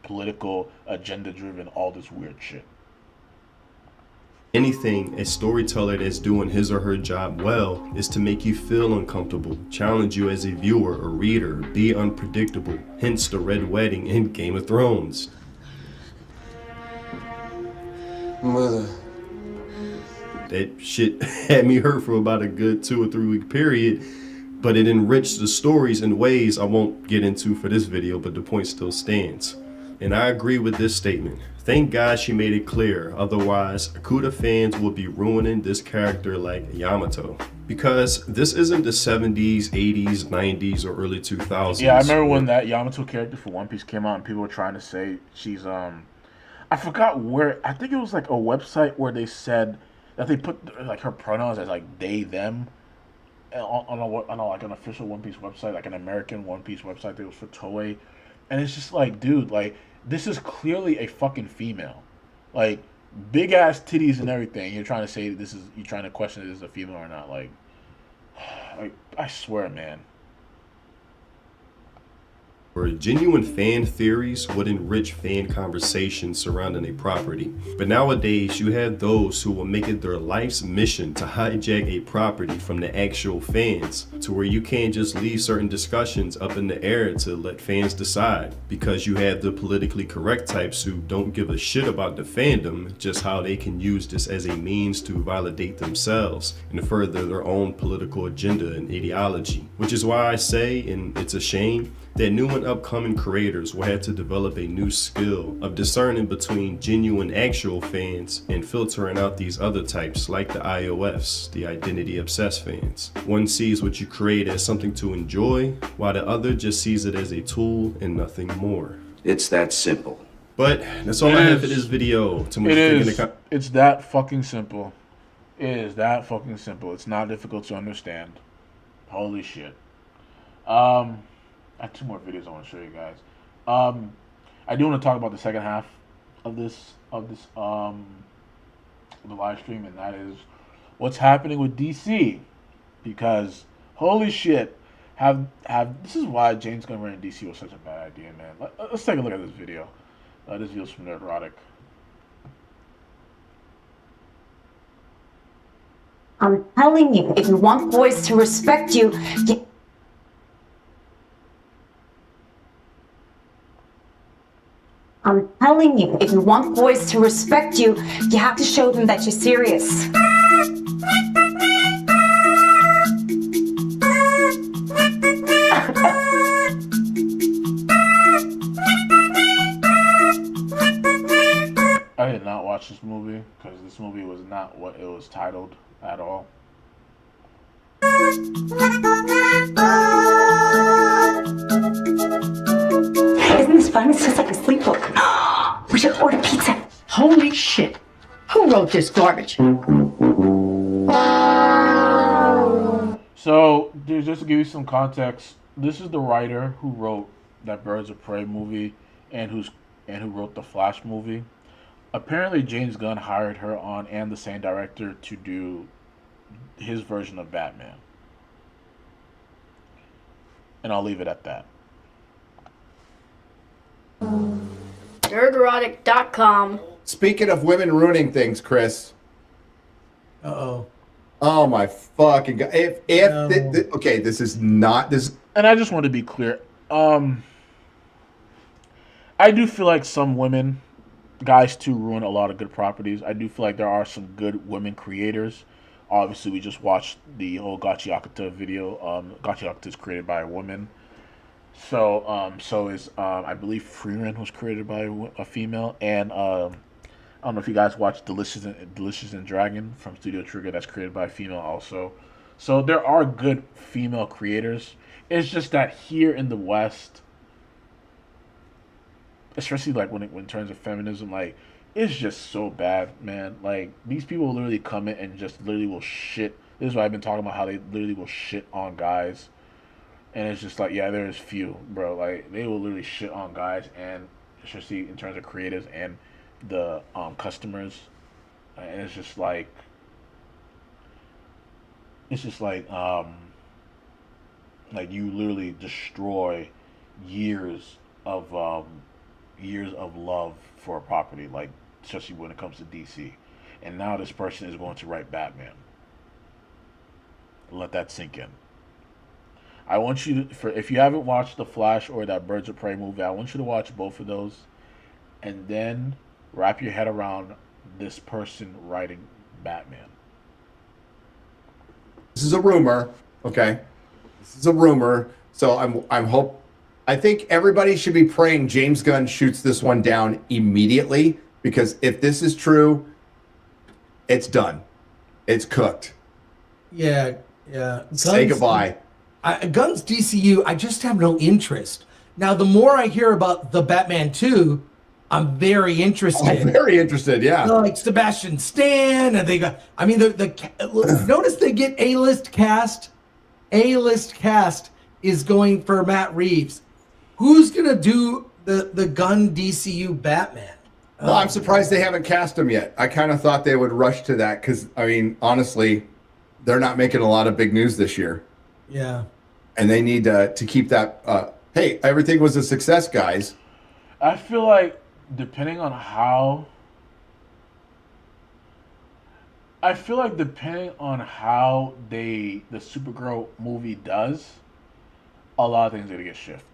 Political, agenda-driven, all this weird shit. Anything a storyteller that's doing his or her job well is to make you feel uncomfortable, challenge you as a viewer or reader, be unpredictable. Hence the Red Wedding in Game of Thrones. Mother. That shit had me hurt for about a good 2 or 3 week period, but it enriched the stories in ways I won't get into for this video, but the point still stands. And I agree with this statement. Thank God she made it clear, otherwise Akuda fans would be ruining this character like Yamato. Because this isn't the 70s, 80s, 90s, or early 2000s. Yeah, I remember when that Yamato character for One Piece came out and people were trying to say she's I forgot where, I think it was like a website where they said that they put like her pronouns as like they, them on like an official One Piece website, like an American One Piece website that was for Toei. And it's just like, dude, like, this is clearly a fucking female. Like, big ass titties and everything. You're trying to say this is, you're trying to question if this is a female or not. Like I swear, man. Where genuine fan theories would enrich fan conversations surrounding a property. But nowadays, you have those who will make it their life's mission to hijack a property from the actual fans, to where you can't just leave certain discussions up in the air to let fans decide, because you have the politically correct types who don't give a shit about the fandom, just how they can use this as a means to validate themselves and further their own political agenda and ideology. Which is why I say, and it's a shame, that new and upcoming creators will have to develop a new skill of discerning between genuine actual fans and filtering out these other types like the IOFs, the identity obsessed fans. One sees what you create as something to enjoy, while the other just sees it as a tool and nothing more. It's that simple. But that's all I have for this video. It's that fucking simple. It is that fucking simple. It's not difficult to understand. Holy shit. I have 2 more videos I want to show you guys. I do want to talk about the second half of the live stream, and that is what's happening with DC. Because holy shit, this is why James Gunn running DC was such a bad idea, man. Let's take a look at this video. This video's from Nerdrotic. I'm telling you, if you want boys to respect you, I'm telling you, if you want boys to respect you, you have to show them that you're serious. I did not watch this movie because this movie was not what it was titled at all. Isn't this fun? It's just like a sleepover. We should order pizza. Holy shit. Who wrote this garbage? So, dude, just to give you some context, this is the writer who wrote that Birds of Prey movie and who wrote the Flash movie. Apparently, James Gunn hired her on and the same director to do his version of Batman. And I'll leave it at that. Dirterotic.com. Speaking of women ruining things, Chris. Uh-oh. Oh my fucking god! Okay, this is not this. And I just want to be clear. I do feel like some women, guys too, ruin a lot of good properties. I do feel like there are some good women creators. Obviously, we just watched the whole Gachi Akata video. Gachi Akata is created by a woman. So, so is I believe Freeman was created by a female, and I don't know if you guys watched Delicious and Dragon from Studio Trigger. That's created by a female also. So there are good female creators. It's just that here in the West, especially like when in terms of feminism, like it's just so bad, man. Like these people literally come in and just literally will shit. This is what I've been talking about, how they literally will shit on guys. And it's just like, yeah, there's few, bro. Like they will literally shit on guys, and especially in terms of creators and the customers. And it's just like you literally destroy years of love for a property, like especially when it comes to DC. And now this person is going to write Batman. Let that sink in. I want you to, if you haven't watched The Flash or that Birds of Prey movie, I want you to watch both of those, and then wrap your head around this person writing Batman. This is a rumor, okay? This is a rumor, so I think everybody should be praying James Gunn shoots this one down immediately, because if this is true, it's done. It's cooked. Yeah. Say goodbye. Gunn's DCU, I just have no interest. Now, the more I hear about the Batman 2, I'm very interested. I'm very interested, yeah. Like Sebastian Stan, and they got, I mean, notice they get A-list cast. A-list cast is going for Matt Reeves. Who's going to do the Gunn DCU Batman? Well, I'm surprised they haven't cast him yet. I kind of thought they would rush to that because, I mean, honestly, they're not making a lot of big news this year. Yeah. And they need to keep that, hey, everything was a success, guys. I feel like depending on how the Supergirl movie does, a lot of things are going to get shifted.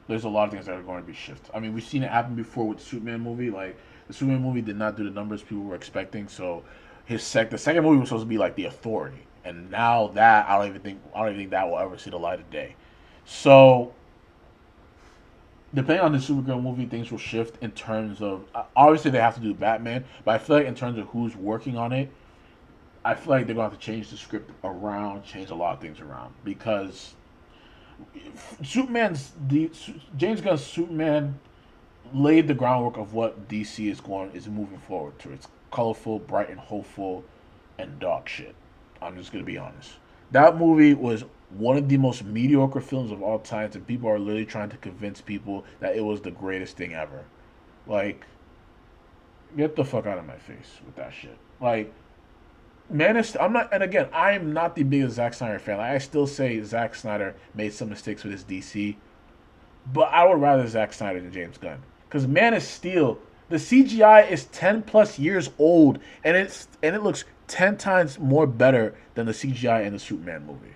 There's a lot of things that are going to be shifted. I mean, we've seen it happen before with the Superman movie. Like, the Superman movie did not do the numbers people were expecting, so the second movie was supposed to be like The Authority. And now that I don't even think that will ever see the light of day. So depending on the Supergirl movie, things will shift in terms of obviously they have to do Batman, but I feel like in terms of who's working on it, I feel like they're going to have to change the script around, change a lot of things around, because James Gunn's Superman laid the groundwork of what DC is moving forward to. It's colorful, bright, and hopeful, and dog shit. I'm just going to be honest. That movie was one of the most mediocre films of all time, and people are literally trying to convince people that it was the greatest thing ever. Like, get the fuck out of my face with that shit. Like, I'm not the biggest Zack Snyder fan. Like, I still say Zack Snyder made some mistakes with his DC, but I would rather Zack Snyder than James Gunn. Because Man of Steel, the CGI is 10 plus years old, and it looks 10 times more better than the CGI in the Superman movie.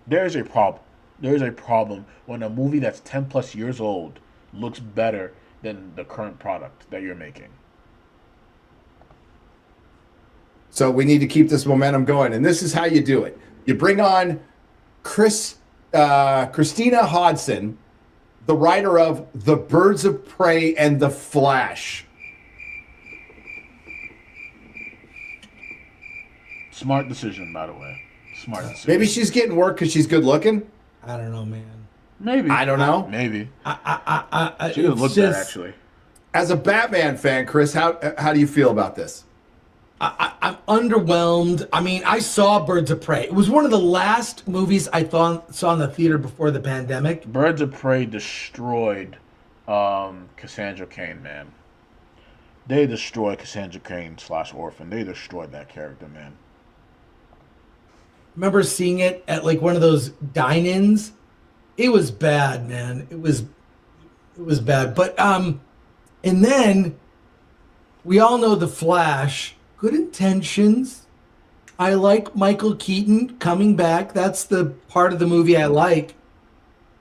There is a problem. There is a problem when a movie that's 10 plus years old looks better than the current product that you're making. So we need to keep this momentum going, and this is how you do it. You bring on Christina Hodson, the writer of The Birds of Prey and The Flash. Smart decision, by the way. Smart decision. Maybe she's getting work because she's good looking. I don't know, man. Maybe. I don't know. Maybe. She doesn't look bad, actually. As a Batman fan, Chris, how do you feel about this? I'm underwhelmed. I mean, I saw Birds of Prey. It was one of the last movies I saw in the theater before the pandemic. Birds of Prey destroyed Cassandra Cain, man. They destroyed Cassandra Cain / Orphan. They destroyed that character, man. Remember seeing it at like one of those dine-ins? It was bad, man. It was bad. But and then we all know The Flash. Good intentions. I like Michael Keaton coming back. That's the part of the movie I like.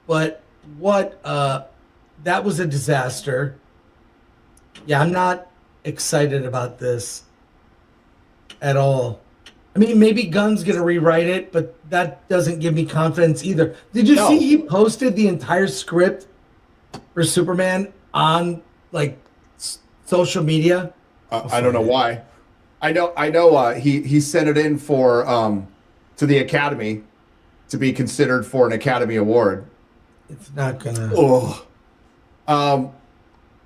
But that was a disaster. Yeah, I'm not excited about this at all. I mean, maybe Gunn's going to rewrite it, but that doesn't give me confidence either. Did you see he posted the entire script for Superman on like social media? I don't know why. I know. He sent it in for to the Academy to be considered for an Academy Award. It's not gonna.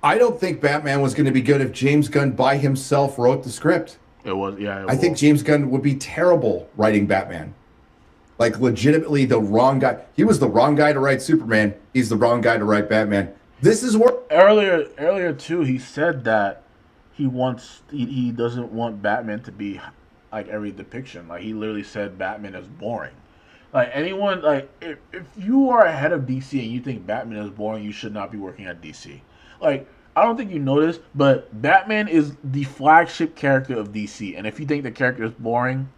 I don't think Batman was going to be good if James Gunn by himself wrote the script. It was, yeah. I think James Gunn would be terrible writing Batman. Like legitimately the wrong guy. He was the wrong guy to write Superman. He's the wrong guy to write Batman. This is what earlier too. He said that he doesn't want Batman to be like every depiction. Like he literally said Batman is boring. Like anyone, like if you are ahead of DC and you think Batman is boring, you should not be working at DC. Like I don't think you know this, but Batman is the flagship character of DC, and if you think the character is boring,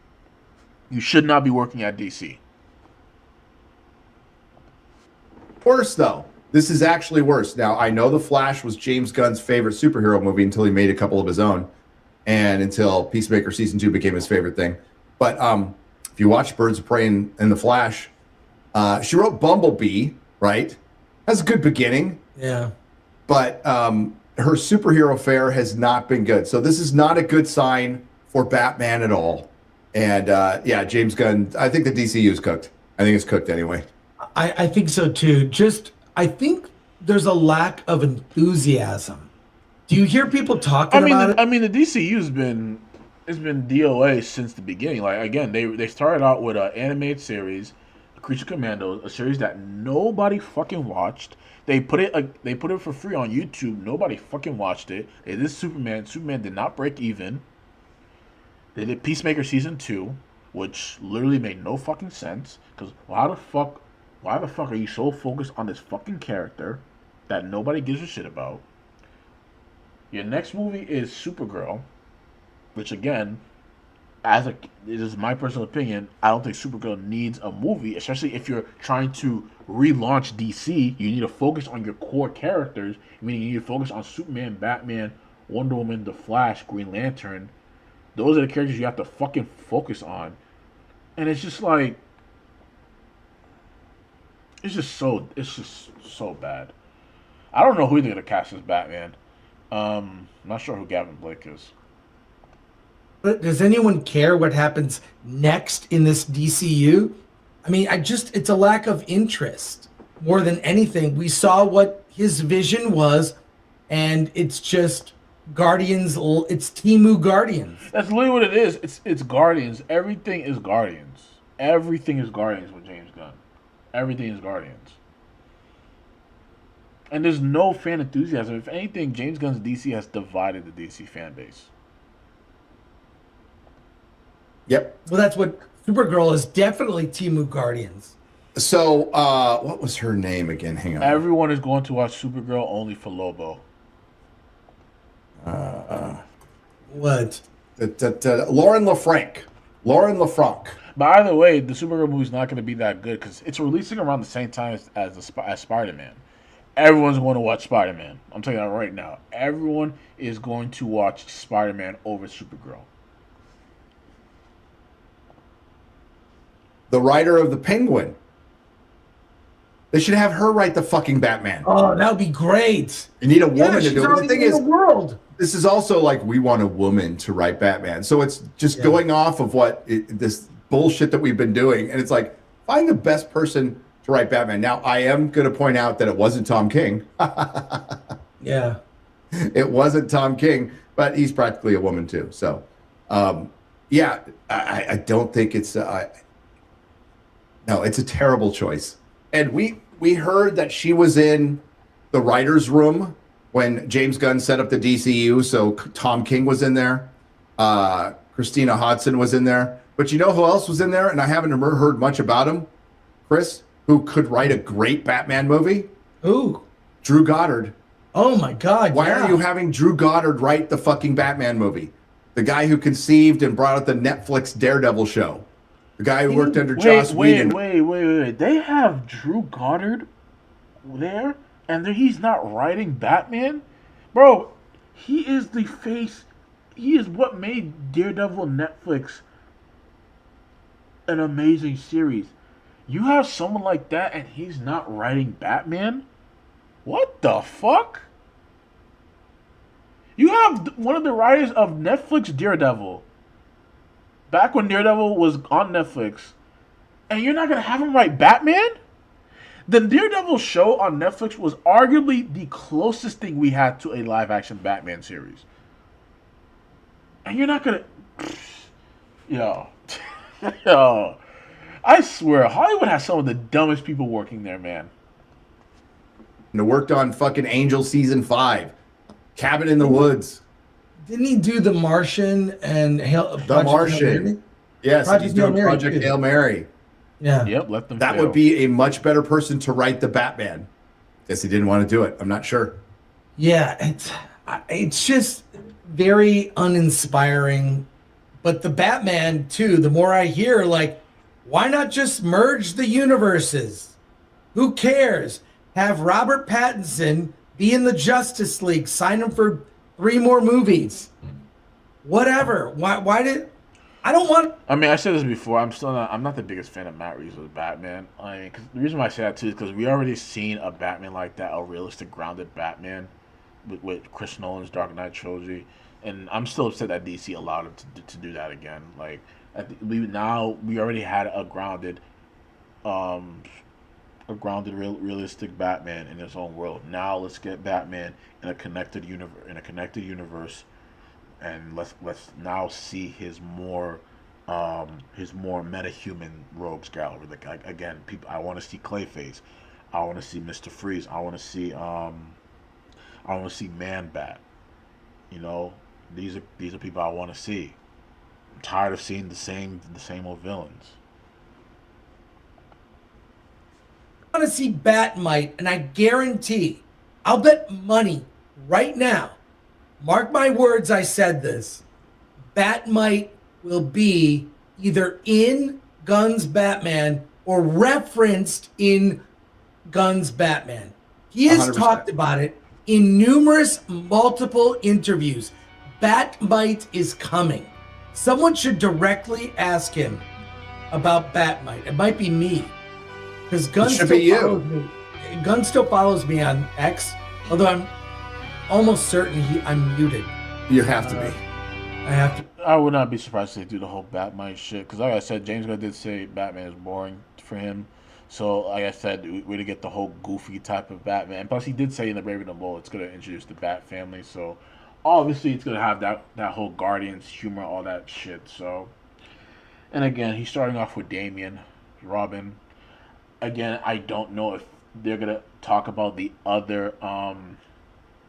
you should not be working at DC. Worse though. This is actually worse. Now, I know The Flash was James Gunn's favorite superhero movie until he made a couple of his own, and until Peacemaker Season 2 became his favorite thing. But if you watch Birds of Prey and The Flash, she wrote Bumblebee, right? That's a good beginning. Yeah. But her superhero fare has not been good. So this is not a good sign for Batman at all. And yeah, James Gunn, I think the DCU is cooked. I think it's cooked anyway. I think so too. I think there's a lack of enthusiasm. Do you hear people talking about it? I mean, the DCU has been DOA since the beginning. Like again, they started out with an animated series, Creature Commandos, a series that nobody fucking watched. They put it for free on YouTube. Nobody fucking watched it. They did Superman. Superman did not break even. They did Peacemaker Season 2, which literally made no fucking sense. Because why the fuck are you so focused on this fucking character that nobody gives a shit about? Your next movie is Supergirl, which again, it is my personal opinion, I don't think Supergirl needs a movie, especially if you're trying to relaunch DC. You need to focus on your core characters, meaning you need to focus on Superman, Batman, Wonder Woman, The Flash, Green Lantern. Those are the characters you have to fucking focus on. And it's just like, it's just so bad. I don't know who they're gonna cast as Batman. I'm not sure who Gavin Blake is. But does anyone care what happens next in this DCU? I mean, it's a lack of interest more than anything. We saw what his vision was, and it's just Guardians. It's Temu Guardians. That's literally what it is. It's Guardians. Everything is Guardians. Everything is Guardians with James Gunn. Everything is Guardians. And there's no fan enthusiasm. If anything, James Gunn's DC has divided the DC fan base. Yep. Well, that's what Supergirl is, definitely Temu Guardians. So, what was her name again? Hang on. Everyone is going to watch Supergirl only for Lobo. What? Lauren LaFranc. Lauren LaFranc. By the way, the Supergirl movie is not going to be that good because it's releasing around the same time as Spider-Man. everyone's going to watch Spider-Man. I'm telling you that right now. Everyone is going to watch Spider-Man over Supergirl. The writer of the Penguin. They should have her write the fucking Batman. Oh, that would be great. You need a woman to she's do it. The already thing in is, the world. this is also like we want a woman to write Batman. So it's just going off of this bullshit that we've been doing. And it's like, find the best person to write Batman. Now, I am going to point out that it wasn't Tom King. Yeah. It wasn't Tom King, but he's practically a woman too. So, yeah, I don't think it's... no, it's a terrible choice. And we heard that she was in the writer's room when James Gunn set up the DCU, so Tom King was in there. Christina Hodson was in there. But you know who else was in there? And I haven't heard much about him, Chris, who could write a great Batman movie? Who? Drew Goddard. Oh, my God, Why are you having Drew Goddard write the fucking Batman movie? The guy who conceived and brought out the Netflix Daredevil show. The guy who worked under Joss Whedon. Wait. They have Drew Goddard there, and he's not writing Batman? Bro, he is the face. He is what made Daredevil Netflix an amazing series. You have someone like that, and he's not writing Batman? What the fuck? You have one of the writers of Netflix Daredevil. Back when Daredevil was on Netflix, and you're not going to have him write Batman? The Daredevil show on Netflix was arguably the closest thing we had to a live-action Batman series. And you're not going to... Yo. Yo. I swear, Hollywood has some of the dumbest people working there, man. And worked on fucking Angel Season 5. Cabin in the Woods. Didn't he do The Martian and The Martian? Yes, he's doing Project Hail Mary. Yeah. Yep, let them That fail. would be a much better person to write the Batman. Guess he didn't want to do it. I'm not sure. Yeah, it's just very uninspiring. But the Batman, too, the more I hear, like, why not just merge the universes? Who cares? Have Robert Pattinson be in the Justice League, sign him for 3 more movies. Whatever. Why did... I don't want... I mean, I said this before. I'm not the biggest fan of Matt Reeves as Batman. I mean, cause the reason why I say that too is because we already seen a Batman like that, a realistic, grounded Batman with Chris Nolan's Dark Knight trilogy, and I'm still upset that DC allowed him to do that again. Like, we already had a grounded, realistic Batman in his own world. Now let's get Batman in a connected universe. And let's now see his more metahuman rogues gallery. Like again, people. I want to see Clayface. I want to see Mr. Freeze. I want to see Man Bat. You know, these are people I want to see. I'm tired of seeing the same old villains. I want to see Batmite, and I guarantee, I'll bet money right now. Mark my words, I said this. Batmite will be either in Gunn's Batman or referenced in Gunn's Batman. He has 100%. talked about it in numerous, multiple interviews. Batmite is coming. Someone should directly ask him about Batmite. It might be me. Because Gunn should be you. follows me. Gunn still follows me on X, although I'm almost certain I'm muted. You have to be. I have to. I would not be surprised if they do the whole Batmite shit. Because like I said, James Gunn did say Batman is boring for him. So like I said, we're going to get the whole goofy type of Batman. Plus he did say in the Brave and the Bold it's going to introduce the Bat family. So obviously it's going to have that whole Guardians humor, all that shit. So, and again, he's starting off with Damian, Robin. Again, I don't know if they're going to talk about the other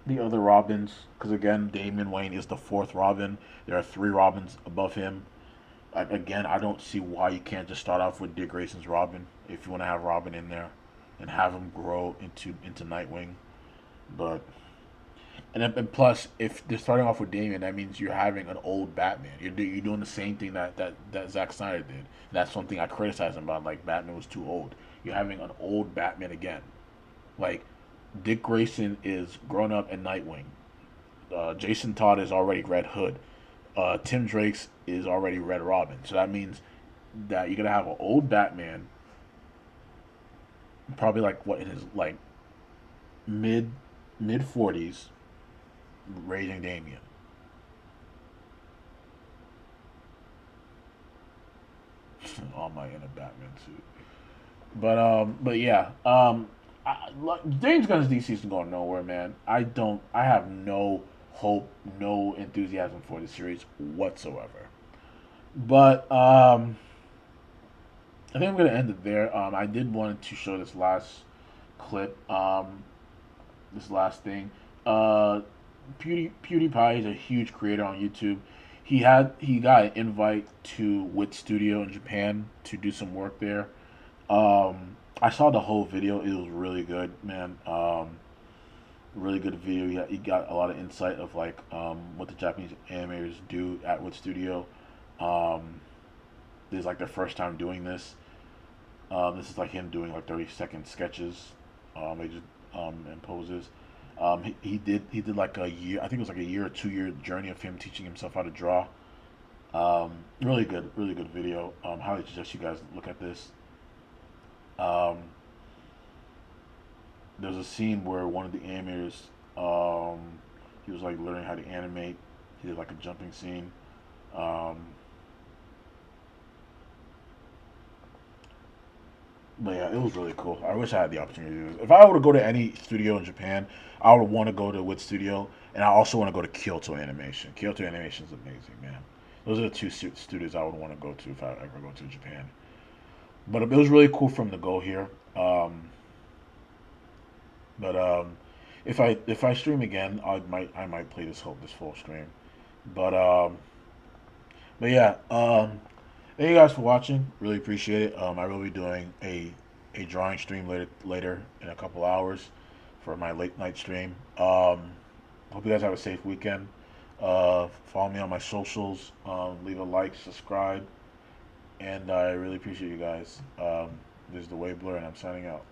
Robins, because again, Damian Wayne is the 4th Robin. There are 3 Robins above him. Again, I don't see why you can't just start off with Dick Grayson's Robin if you want to have Robin in there and have him grow into Nightwing. But and plus, if they're starting off with Damian, that means you're having an old Batman. You're doing the same thing that Zack Snyder did. And that's something I criticize him about. Like, Batman was too old. You're having an old Batman again. Like, Dick Grayson is grown up in Nightwing. Jason Todd is already Red Hood. Tim Drake's is already Red Robin. So that means that you're gonna have an old Batman, probably like what in his like mid 40s, raising Damian. All my in a Batman suit. But yeah. James Gunn's DC is going nowhere, man. I have no hope, no enthusiasm for the series whatsoever. But I think I'm gonna end it there. I did want to show this last clip, this last thing. PewDiePie is a huge creator on YouTube. He got an invite to Wit Studio in Japan to do some work there. I saw the whole video. It was really good, man. Really good video. He got a lot of insight of like what the Japanese animators do at Wit Studio. This is like their first time doing this. This is like him doing like 30-second sketches, and poses. He did like a year. I think it was like a year or 2 year journey of him teaching himself how to draw. Really good video. Highly suggest you guys look at this. There's a scene where one of the animators, he was like learning how to animate. He did like a jumping scene. But yeah, it was really cool. I wish I had the opportunity to do this. If I were to go to any studio in Japan, I would want to go to Wit Studio, and I also want to go to Kyoto Animation. Kyoto Animation is amazing, man. Those are the two studios I would want to go to if I ever go to Japan. But it was really cool for him to go here. If I stream again, I might play this full stream. But yeah. Thank you guys for watching. Really appreciate it. I will be doing a drawing stream later in a couple hours for my late night stream. Hope you guys have a safe weekend. Follow me on my socials. Leave a like, subscribe, and I really appreciate you guys. This is the Way Blur, and I'm signing out.